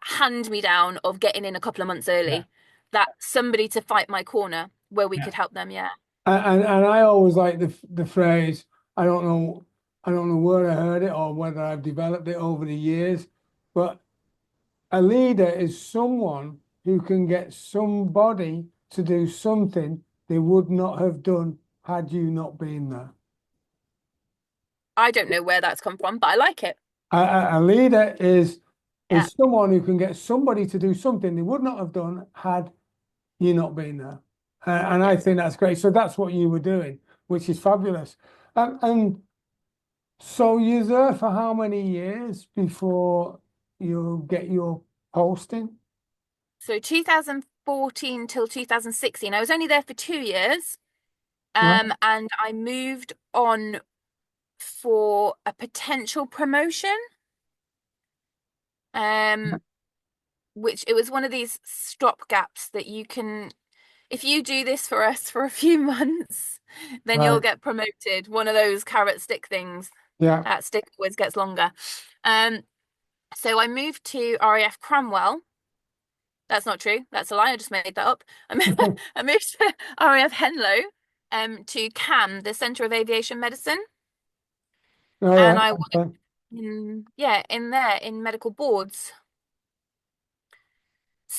hand me down of getting in a couple of months yeah, early, that somebody to fight my corner where we yeah. could help them. Yeah. And I always like the phrase, I don't know, I don't know where I heard it or whether I've developed it over the years, but a leader is someone who can get somebody to do something they would not have done had you not been there. I don't know where that's come from, but I like it. A leader Yeah. is someone who can get somebody to do something they would not have done had you not been there. And I think that's great. So that's what you were doing, which is fabulous. And so you're there for how many years before you get your posting? So 2014 till 2016, I was only there for 2 years. Right. And I moved on for a potential promotion. Um, which it was one of these stop gaps that you can, if you do this for us for a few months, then you'll Right. get promoted. One of those carrot stick things. Yeah. That stick always gets longer. Um, so I moved to RAF Cranwell. That's not true. That's a lie. I just made that up. I moved to RAF Henlow, to CAM, the Centre of Aviation Medicine, All and right. I worked Okay. in there in medical boards,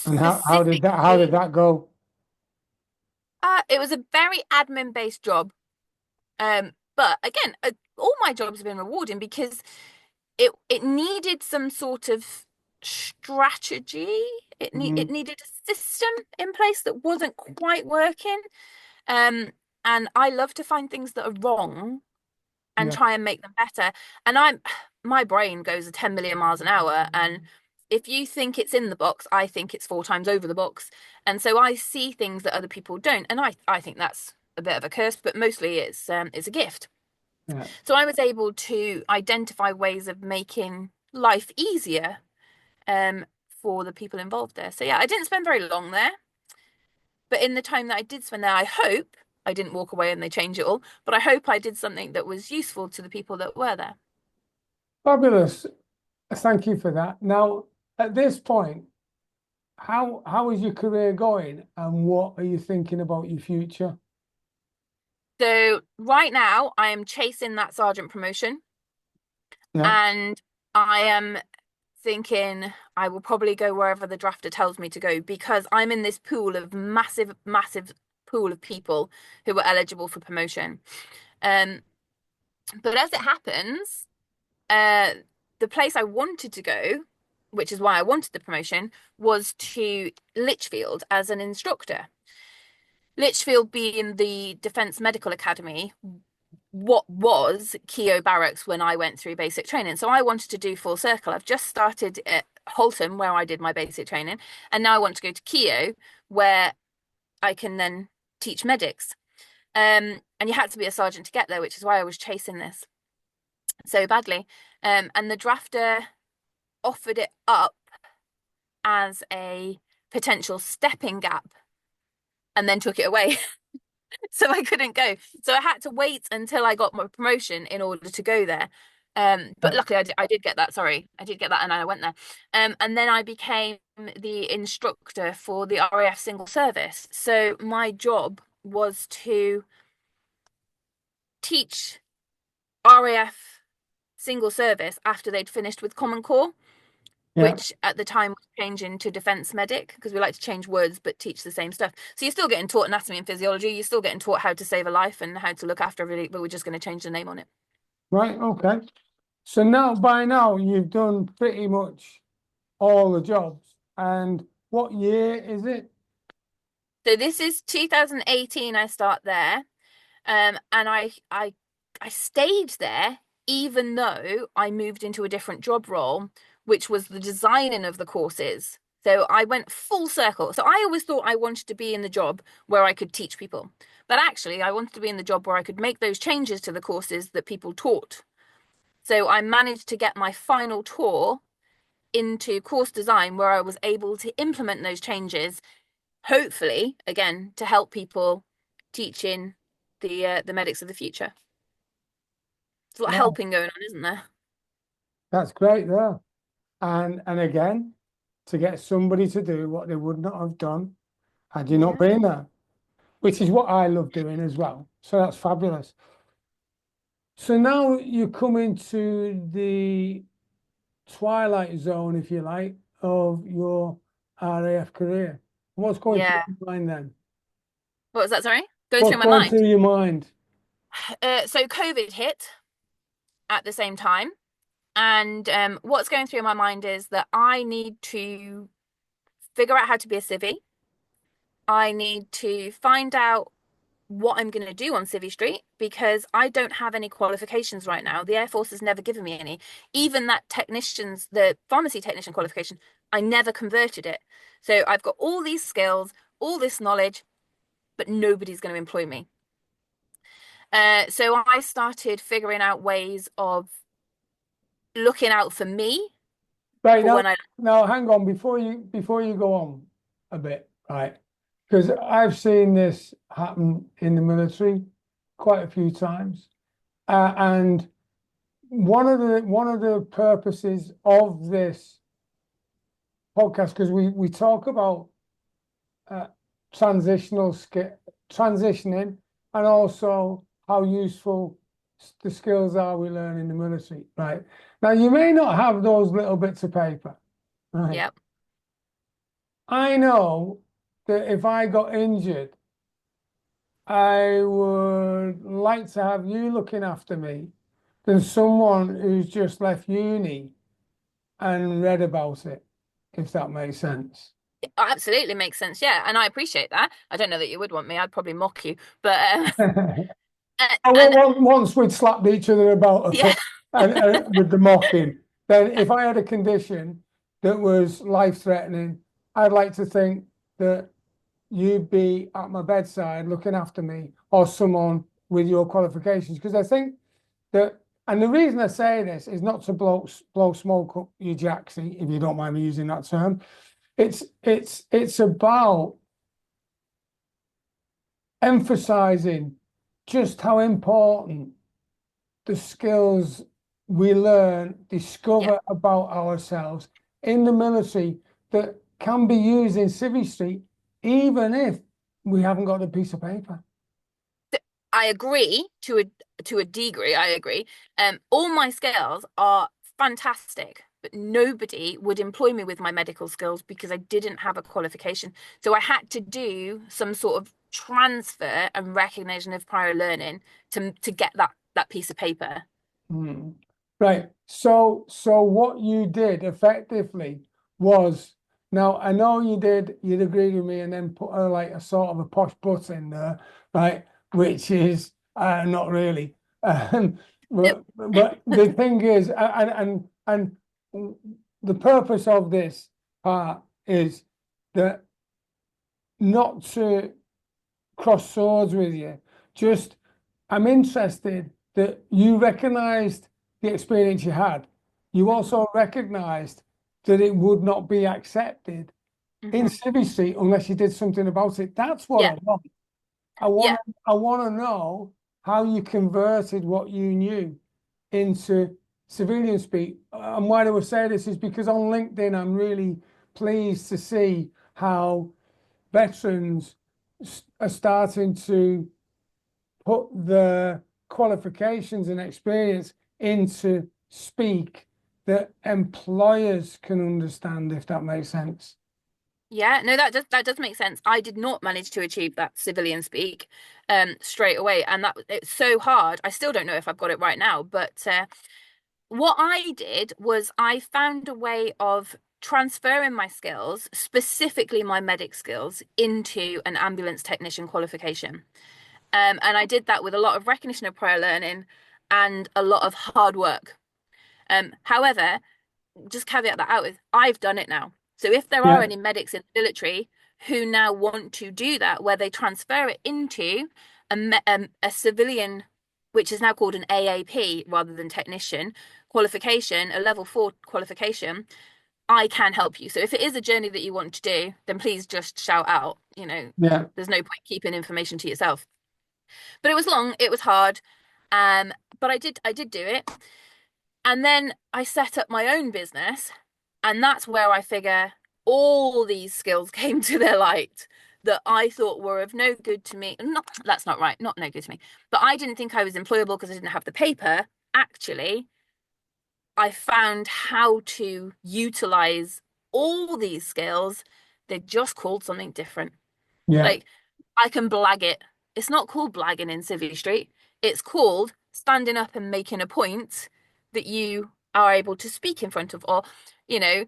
And how did specifically. that go? It was a very admin-based job. But again, all my jobs have been rewarding because it needed some sort of strategy. It Mhm. needed a system in place that wasn't quite working. Um, and I love to find things that are wrong and Yeah. try and make them better. And my brain goes at 10 million miles an hour. And if you think it's in the box, I think it's 4 times over the box. And so I see things that other people don't. And I think that's a bit of a curse, but mostly it's a gift. Yeah. So I was able to identify ways of making life easier for the people involved there. So yeah, I didn't spend very long there, but in the time that I did spend there, I hope I didn't walk away and they change it all, but I hope I did something that was useful to the people that were there. Fabulous. Thank you for that. Now, at this point, how is your career going, and what are you thinking about your future? So right now I am chasing that sergeant promotion, Yeah. and I am thinking I will probably go wherever the drafter tells me to go because I'm in this pool of massive pool of people who are eligible for promotion. Um, but as it happens, uh, the place I wanted to go, which is why I wanted the promotion, was to Lichfield as an instructor. Lichfield being the Defence Medical Academy, what was Keogh Barracks when I went through basic training. So I wanted to do full circle. I've just started at Holton where I did my basic training, and now I want to go to Keogh where I can then teach medics. And you had to be a sergeant to get there, which is why I was chasing this so badly. And the drafter offered it up as a potential stepping gap and then took it away. So I couldn't go. So I had to wait until I got my promotion in order to go there. But Yeah. luckily I did get that. Sorry, I did get that, and I went there. And then I became the instructor for the RAF single service. So my job was to teach RAF single service after they'd finished with Common Core. Yeah. which at the time was changing to defense medic because we like to change words but teach the same stuff. So you're still getting taught anatomy and physiology, you're still getting taught how to save a life and how to look after everybody, but we're just going to change the name on it. Right. Okay. So now, by now, you've done pretty much all the jobs. And what year is it? So this is 2018 I start there. And I stayed there even though I moved into a different job role, which was the designing of the courses. So I went full circle. So I always thought I wanted to be in the job where I could teach people. But actually, I wanted to be in the job where I could make those changes to the courses that people taught. So I managed to get my final tour into course design where I was able to implement those changes, hopefully, again, to help people teaching the medics of the future. There's a lot of Wow, helping going on, isn't there? that's great there. And again, to get somebody to do what they would not have done had you not Yeah. been there, which is what I love doing as well. So that's fabulous. So now you come into the twilight zone, if you like, of your RAF career. What's going through Yeah. your mind then? What was that, sorry? Going What's through my going mind. through your mind? So COVID hit at the same time. And what's going through my mind is that I need to figure out how to be a civvy. I need to find out what I'm going to do on Civvy Street because I don't have any qualifications right now. The Air Force has never given me any. Even that the pharmacy technician qualification, I never converted it. So I've got all these skills, all this knowledge, but nobody's going to employ me. So I started figuring out ways of looking out for me Right for now, when I, now hang on before you go on a bit, right? Because I've seen this happen in the military quite a few times, and one of the purposes of this podcast, because we talk about uh, transitioning, and also how useful the skills are we learn in the military, right? Now, you may not have those little bits of paper, right? yeah, I know that if I got injured, I would like to have you looking after me than someone who's just left uni and read about it, if that makes sense. it absolutely makes sense. Yeah, and I appreciate that. I don't know that you would want me. I'd probably mock you, but and Once we'd slapped each other about a yeah, bit and with the mocking, then if I had a condition that was life-threatening, I'd like to think that you'd be at my bedside looking after me or someone with your qualifications. Because I think that, and the reason I say this is not to blow smoke up your jacksie, if you don't mind me using that term. It's about emphasizing just how important the skills we learn, yeah. discover about ourselves in the military that can be used in Civvy Street, even if we haven't got a piece of paper. I agree to a degree. I agree. All my skills are fantastic, but nobody would employ me with my medical skills because I didn't have a qualification. So I had to do some sort of transfer and recognition of prior learning to get that piece of paper. Hmm. Right. So what you did effectively was, now I know you'd agree with me and then put like a sort of a posh butt in there, right? Which is not really. But the thing is, and the purpose of this part is that not to cross swords with you. Just, I'm interested that you recognized the experience you had. You also recognized that it would not be accepted in Mhm. Civvy Street unless you did something about it. That's what Yeah, I want. I yeah, want I want to know how you converted what you knew into civilian speak. And why do I say this is because on LinkedIn, I'm really pleased to see how veterans are starting to put the qualifications and experience into speak that employers can understand, if that makes sense. Yeah, no, that does make sense. I did not manage to achieve that civilian speak straight away, and that it's so hard. I still don't know if I've got it right now, but what I did was I found a way of transferring my skills, specifically my medic skills, into an ambulance technician qualification. And I did that with a lot of recognition of prior learning and a lot of hard work. However, just caveat that out with I've done it now. So if there are Yeah, any medics in the military who now want to do that, where they transfer it into a civilian, which is now called an AAP rather than technician qualification, a level 4 qualification, I can help you. So if it is a journey that you want to do, then please just shout out. yeah, There's no point keeping information to yourself. But it was long, it was hard. Um, but I did do it. And then I set up my own business, and that's where I figure all these skills came to their light that I thought were of no good to me. Not, that's not right, not no good to me. But I didn't think I was employable because I didn't have the paper. Actually, I found how to utilize all these skills. They're just called something different. yeah, Like I can blag it. It's not called blagging in Civvy Street. It's called standing up and making a point that you are able to speak in front of, or, you know,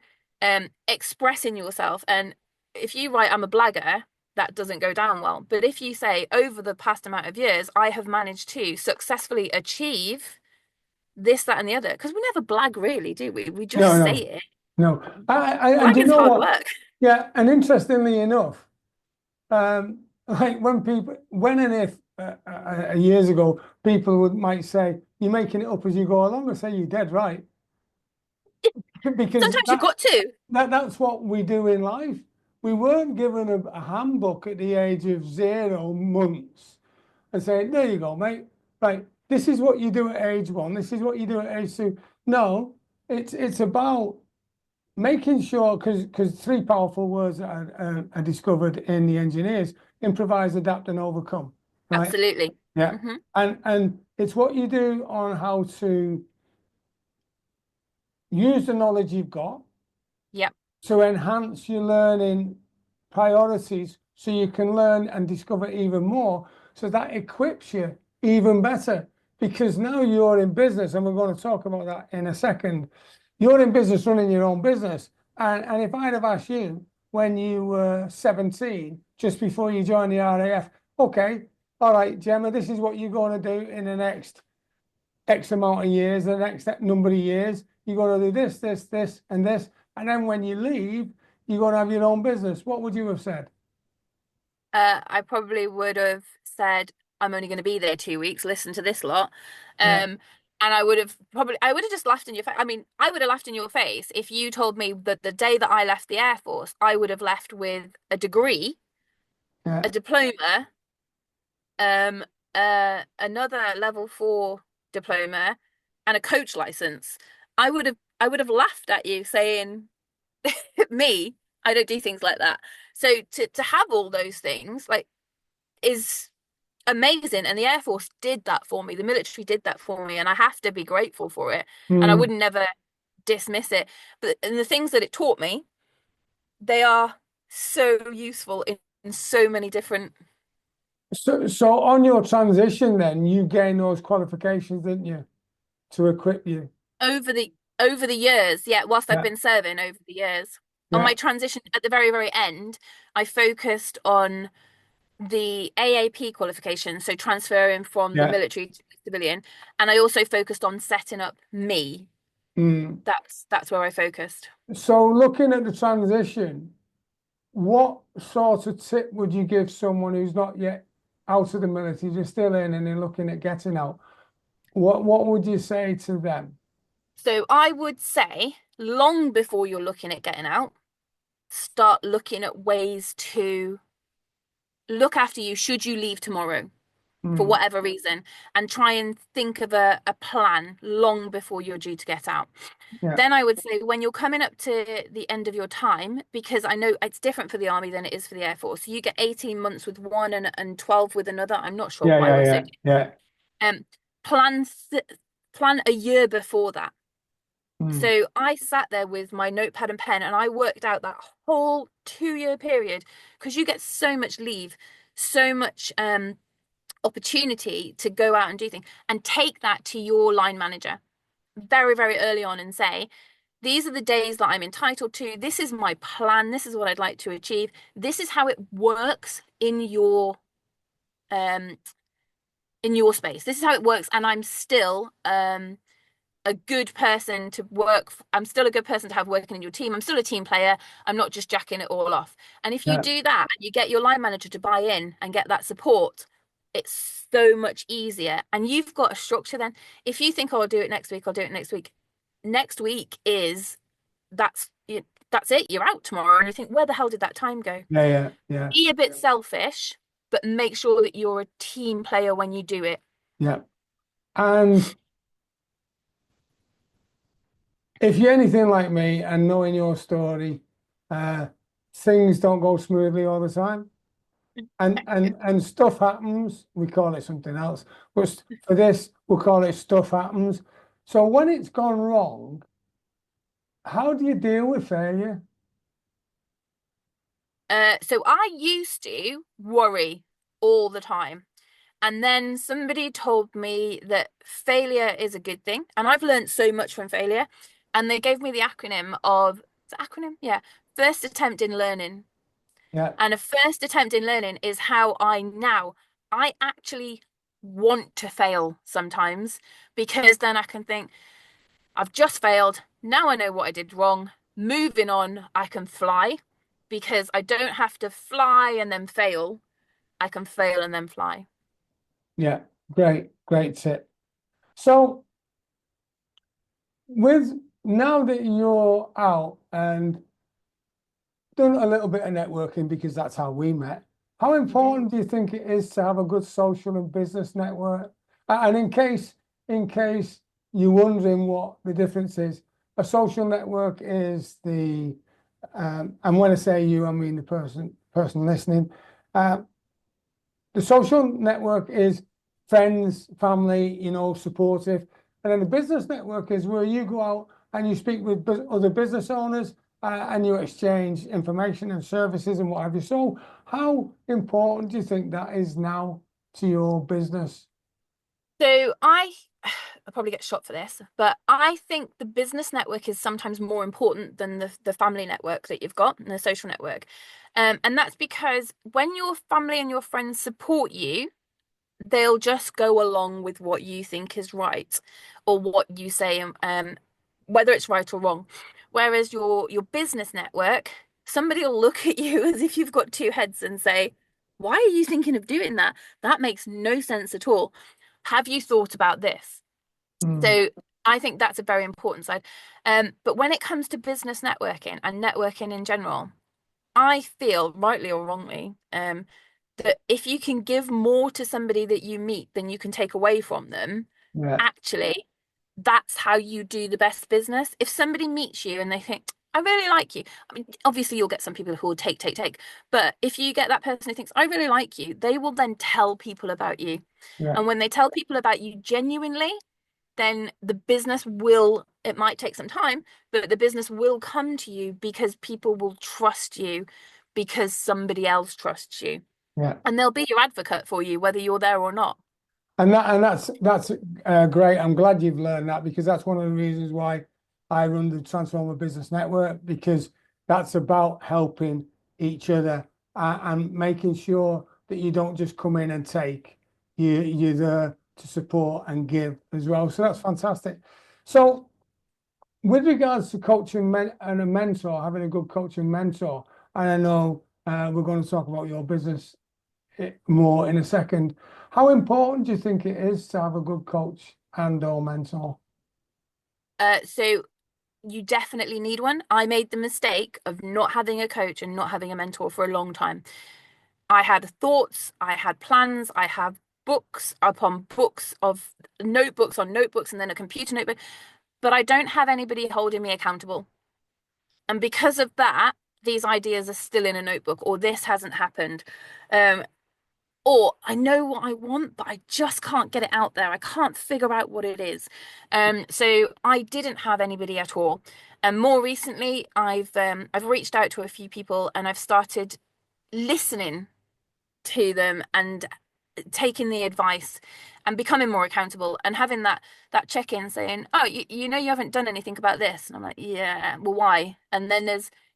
expressing yourself. And if you write, I'm a blagger, that doesn't go down well. But if you say, over the past amount of years, I have managed to successfully achieve this, that, and the other, because we never blag really, do we? We just no, say no, it. no. And you Blagging's know hard what? work. Yeah, and interestingly enough, like when and if years ago, people might say, "You're making it up as you go along," I say, "You're dead right," because Sometimes you've got to. that's what we do in life. We weren't given a handbook at the age of 0 months and say, "There you go, mate. Right, this is what you do at age 1. This is what you do at age 2." No, it's about making sure, because three powerful words are discovered in the engineers: improvise, adapt, and overcome. Right? Absolutely. Yeah. Hmm. And it's what you do on how to use the knowledge you've got Yep. to enhance your learning priorities so you can learn and discover even more, so that equips you even better, because now you're in business, and we're going to talk about that in a second. You're in business, running your own business, and if I'd have asked you when you were 17, just before you joined the RAF, okay, all right, Gemma, this is what you're going to do in the next X amount of years, the next number of years, you're going to do this, this, this, and this. And then when you leave, you're going to have your own business. What would you have said? I probably would have said, I'm only going to be there 2 weeks, listen to this lot. Yeah, And I would have just laughed in your face. I mean, I would have laughed in your face if you told me that the day that I left the Air Force, I would have left with a degree, yeah, a diploma, um, another level 4 diploma, and a coach license. I would have laughed at you saying, me, I don't do things like that. So to have all those things like is amazing, and the Air Force did that for me. The military did that for me, and I have to be grateful for it. And I would mm. never dismiss it. But and the things that it taught me, they are so useful in so many different So on your transition, then you gain those qualifications, didn't you, to equip you? over the years. Yeah, whilst I've Yeah, been serving over the years. On yeah, my transition at the very, very end, I focused on the AAP qualification, so transferring from the yeah. military to the civilian, and I also focused on setting up me. Mm. That's where I focused. So looking at the transition, what sort of tip would you give someone who's not yet out of the military, just still in and they're looking at getting out? What would you say to them? So I would say, long before you're looking at getting out, start looking at ways to look after you should you leave tomorrow for Mm. whatever reason, and try and think of a plan long before you're due to get out. Yeah, Then I would say when you're coming up to the end of your time, because I know it's different for the army than it is for the Air Force. You get 18 months with one and 12 with another. I'm not sure yeah, why yeah, we're so yeah, yeah. um plan plan a year before that. Mm. So I sat there with my notepad and pen and I worked out that whole 2 year period because you get so much leave, so much opportunity to go out and do things and take that to your line manager very, very early on and say, these are the days that I'm entitled to. This is my plan. This is what I'd like to achieve. This is how it works um in your space. This is how it works. And I'm still a good person to work. I'm still a good person to have working in your team. I'm still a team player. I'm not just jacking it all off. And if you Yeah, do that, you get your line manager to buy in and get that support, it's so much easier. And you've got a structure then. If you think, oh, I'll do it next week, I'll do it next week. Next week is that's it. You're out tomorrow. And you think, where the hell did that time go? yeah, yeah, yeah, Be a bit selfish, but make sure that you're a team player when you do it. yeah. And if you're anything like me and knowing your story, uh, things don't go smoothly all the time. And stuff happens. We call it something else. But for this, we'll call it stuff happens. So when it's gone wrong, how do you deal with failure? So I used to worry all the time. And then somebody told me that failure is a good thing. And I've learned so much from failure. And they gave me the acronym of, is it acronym? Yeah. First attempt in learning. Yeah, And a first attempt in learning is how I actually want to fail sometimes because then I can think, I've just failed. Now I know what I did wrong. Moving on, I can fly because I don't have to fly and then fail. I can fail and then fly. yeah, great tip. So with now that you're out and done a little bit of networking because that's how we met. How Mhm. important do you think it is to have a good social and business network? And in case you're wondering what the difference is, a social network is and when I say you, I mean the person listening. Uh, the social network is friends, family, supportive. And then the business network is where you go out and you speak with other business owners and you exchange information and services and what have you. So, how important do you think that is now to your business? So I probably get shot for this, but I think the business network is sometimes more important than the family network that you've got and the social network. And that's because when your family and your friends support you, they'll just go along with what you think is right or what you say, whether it's right or wrong. Whereas your business network, somebody will look at you as if you've got two heads and say, "Why are you thinking of doing that? That makes no sense at all. Have you thought about this?" Mm, So I think that's a very important side. But when it comes to business networking and networking in general, I feel, rightly or wrongly, that if you can give more to somebody that you meet than you can take away from them, yeah, actually, that's how you do the best business. If somebody meets you and they think, I really like you, I mean, obviously you'll get some people who will take. But if you get that person who thinks, I really like you, they will then tell people about you. yeah, And when they tell people about you genuinely, then the business will, it might take some time, but the business will come to you because people will trust you because somebody else trusts you. yeah. And they'll be your advocate for you, whether you're there or not. And that's great. I'm glad you've learned that because that's one of the reasons why I run the Transformer Business Network because that's about helping each other and making sure that you don't just come in and take. You're there to support and give as well. So that's fantastic. So with regards to coaching and a mentor, having a good coaching mentor, and I know we're going to talk about your business more in a second. How important do you think it is to have a good coach and or mentor? So you definitely need one. I made the mistake of not having a coach and not having a mentor for a long time. I had thoughts, I had plans, I have books upon books of notebooks on notebooks and then a computer notebook, but I don't have anybody holding me accountable. And because of that, these ideas are still in a notebook or this hasn't happened. Um, or I know what I want, but I just can't get it out there. I can't figure out what it is. So I didn't have anybody at all. And more recently, I've reached out to a few people and I've started listening to them and taking the advice and becoming more accountable and having that check-in saying, oh, you know you haven't done anything about this. And I'm like, yeah, well, why? And then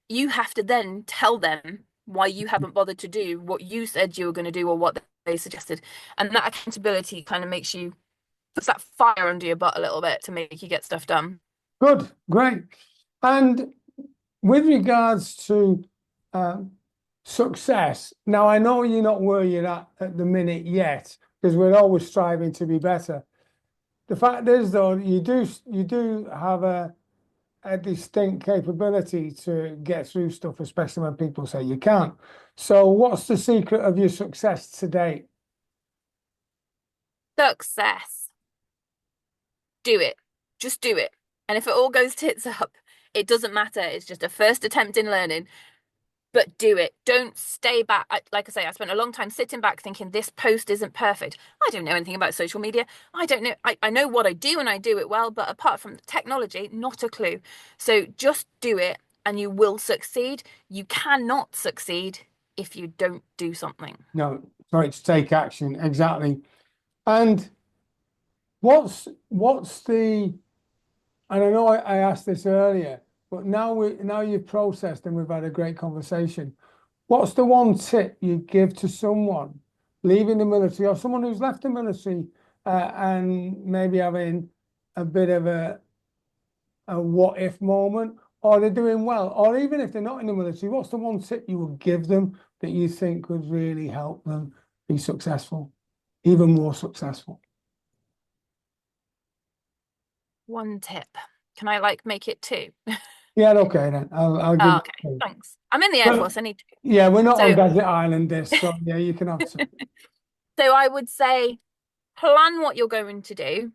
you have to then tell them why you haven't bothered to do what you said you were going to do or what they suggested. And that accountability kind of puts that fire under your butt a little bit to make you get stuff done. Good, great. And with regards to um, success, now I know you're not where you're at the minute yet, because we're always striving to be better. The fact is, though, you do have a distinct capability to get through stuff, especially when people say you can't. So, what's the secret of your success to date? Success. Do it. Just do it. And if it all goes tits up, it doesn't matter. It's just a first attempt in learning. But do it. Don't stay back. Like I say, I spent a long time sitting back thinking this post isn't perfect. I don't know anything about social media. I don't know. I know what I do and I do it well, but apart from technology, not a clue. So just do it and you will succeed. You cannot succeed if you don't do something. No, sorry, to take action, exactly. And what's the and I know I asked this earlier, but now you've processed and we've had a great conversation. What's the one tip you give to someone leaving the military or someone who's left the military and maybe having a bit of a what if moment, or they're doing well, or even if they're not in the military, what's the one tip you would give them that you think would really help them be successful, even more successful? One tip. Can I like make it two? Yeah, okay then. I'll give Oh, you okay, two. thanks. I'm in the Air But Force. I need to. yeah, we're not on So, Desert Island this, so yeah, you can have some. so I would say plan what you're going to do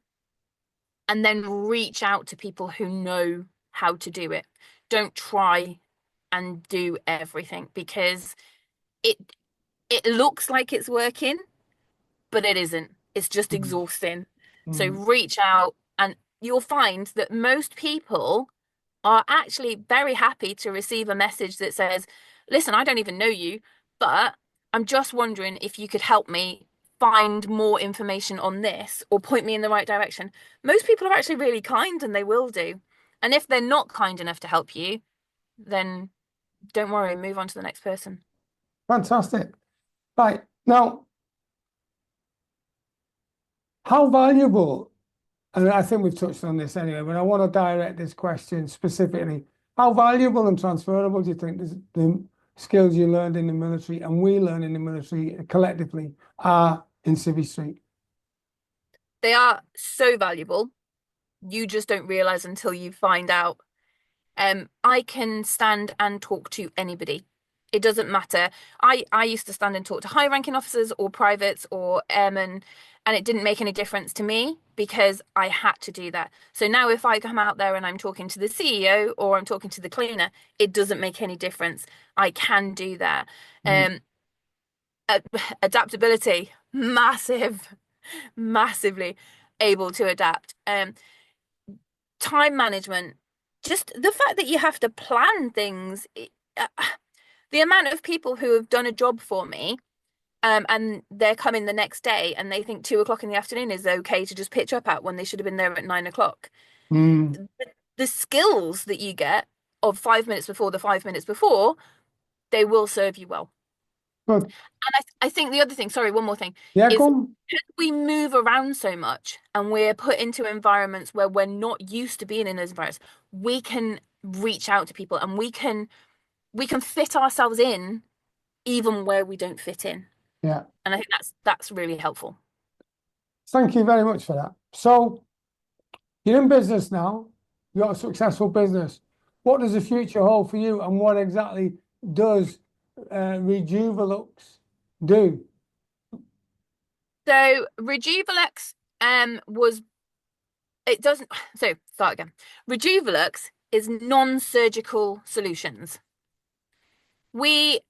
and then reach out to people who know how to do it. Don't try and do everything because it it looks like it's working, but it isn't. It's just Mm, exhausting. So mm, reach out and you'll find that most people are actually very happy to receive a message that says, listen, I don't even know you, but I'm just wondering if you could help me find more information on this or point me in the right direction. Most people are actually really kind and they will do. And if they're not kind enough to help you, then don't worry, move on to the next person. fantastic. Right. Now, how valuable, and I think we've touched on this anyway, but I want to direct this question specifically. How valuable and transferable do you think the skills you learned in the military and we learn in the military collectively are in Civvy Street? They are so valuable. You just don't realize until you find out. I can stand and talk to anybody. It doesn't matter. I used to stand and talk to high ranking officers or privates or airmen, and it didn't make any difference to me because I had to do that. So now if I come out there and I'm talking to the CEO or I'm talking to the cleaner, it doesn't make any difference. I can do that. Mm, Um, Adaptability, massive, massively able to adapt. Time management, just the fact that you have to plan things. Uh, the amount of people who have done a job for me, and they're coming the next day and they think 2 o'clock in the afternoon is okay to just pitch up at when they should have been there at 9 o'clock. mm, The skills that you get of 5 minutes before the 5 minutes before, they will serve you well. good. And I think the other thing, sorry, one more thing, Yeah, is come. because we move around so much and we're put into environments where we're not used to being in those environments, we can reach out to people and we can fit ourselves in even where we don't fit in. Yeah. And I think that's really helpful. Thank you very much for that. So you're in business now, you've got a successful business. What does the future hold for you, and what exactly does Rejuvelux do? So Rejuvelux was it doesn't so start again. Rejuvelux is non-surgical solutions. We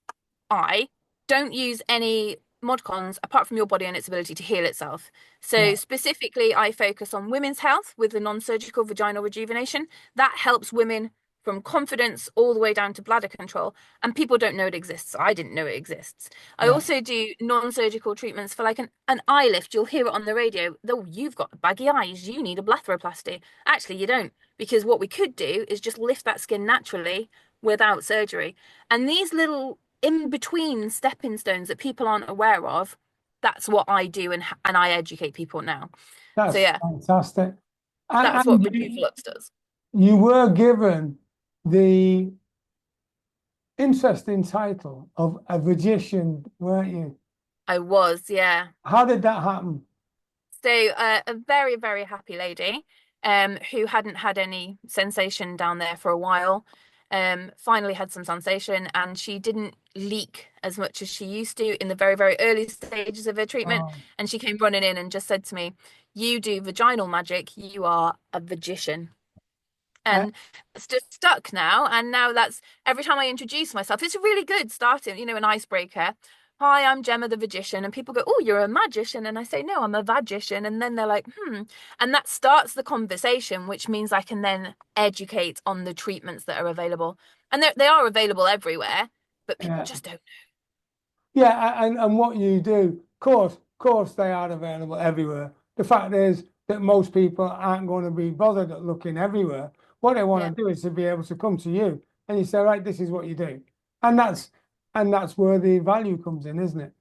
I don't use any modcons apart from your body and its ability to heal itself. So Yeah. specifically, I focus on women's health with the non-surgical vaginal rejuvenation. That helps women from confidence all the way down to bladder control. And people don't know it exists. I didn't know it exists. I Yeah. also do non-surgical treatments for like an eye lift. You'll hear it on the radio. Though you've got baggy eyes, you need a blepharoplasty. Actually, you don't, because what we could do is just lift that skin naturally without surgery. And these little in-between stepping stones that people aren't aware of, that's what I do, and I educate people now. So That's yeah, fantastic. that's what And Rejuva Lux does. you were given the interesting title of a magician, weren't you? I was, yeah. How did that happen? So a very, very happy lady who hadn't had any sensation down there for a while finally had some sensation, and she didn't leak as much as she used to in the very, very early stages of her treatment. Oh, And she came running in and just said to me, "You do vaginal magic, you are a magician." uh, And it's just stuck now. And now that's every time I introduce myself, it's a really good starting, an icebreaker. Hi, I'm Gemma the Magician. And people go, "Oh, you're a magician." And I say, "No, I'm a vagician." And then they're like, "Hmm." And that starts the conversation, which means I can then educate on the treatments that are available. And they are available everywhere, but people yeah. just don't. Yeah, and what you do, of course, they are available everywhere. The fact is that most people aren't going to be bothered at looking everywhere. What they want Yeah. to do is to be able to come to you and you say, right, this is what you do. And that's where the value comes in, isn't it?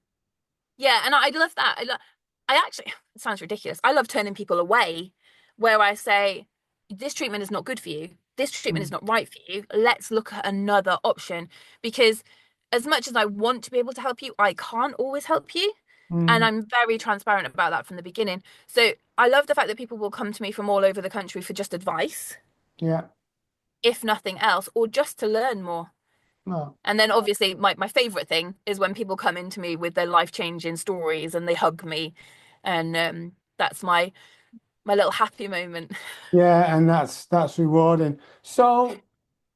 Yeah, and I love that. I actually, it sounds ridiculous. I love turning people away where I say, "This treatment is not good for you. This treatment is Mm. not right for you. Let's look at another option." Because as much as I want to be able to help you, I can't always help you. And Mm. I'm very transparent about that from the beginning. So I love the fact that people will come to me from all over the country for just advice, Yeah. if nothing else, or just to learn more. No. And then obviously my favorite thing is when people come into me with their life-changing stories and they hug me. And that's my little happy moment. Yeah, and that's rewarding. So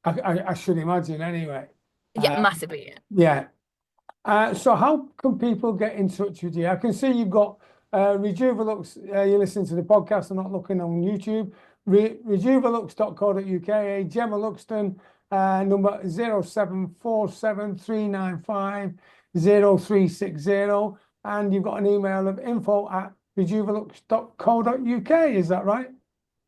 I should imagine anyway. Yeah, Uh, massively. Yeah. yeah. So how can people get in touch with you? I can see you've got Rejuvalux. You're listening to the podcast and not looking on YouTube. Rejuvalux.co.uk. Gemma Luckstone, number 07473950360. And you've got an email of info@rejuvalux.co.uk. Is that right?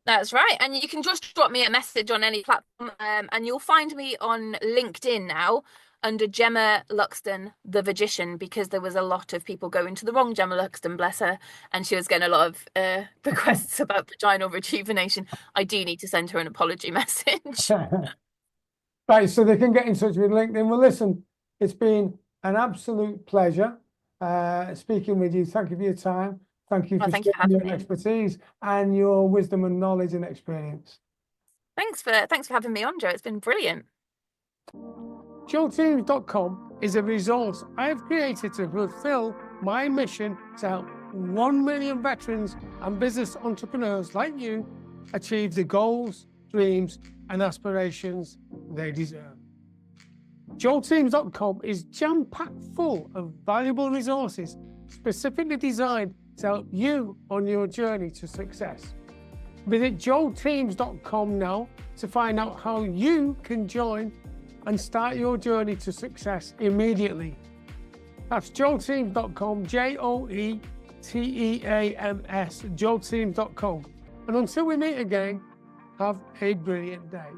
That's right. And you can just drop me a message on any platform, and you'll find me on LinkedIn now under Gemma Luckstone, the Magician, because there was a lot of people going to the wrong Gemma Luckstone, bless her, and she was getting a lot of requests about vaginal rejuvenation. I do need to send her an apology message. Right, so they can get in touch with LinkedIn. Well, listen, it's been an absolute pleasure speaking with you. Thank you for your time. Thank you Well, for thank you for sharing having your me. expertise and your wisdom and knowledge and experience. Thanks for having me on, Joe. It's been brilliant. JoeTeams.com is a resource I have created to fulfill my mission to help 1 million veterans and business entrepreneurs like you achieve the goals, dreams, and aspirations they deserve. JoeTeams.com is jam-packed full of valuable resources specifically designed to help you on your journey to success. Visit JoeTeams.com now to find out how you can join and start your journey to success immediately. That's JoeTeams.com, JoeTeams, JoeTeams.com. And until we meet again, have a brilliant day.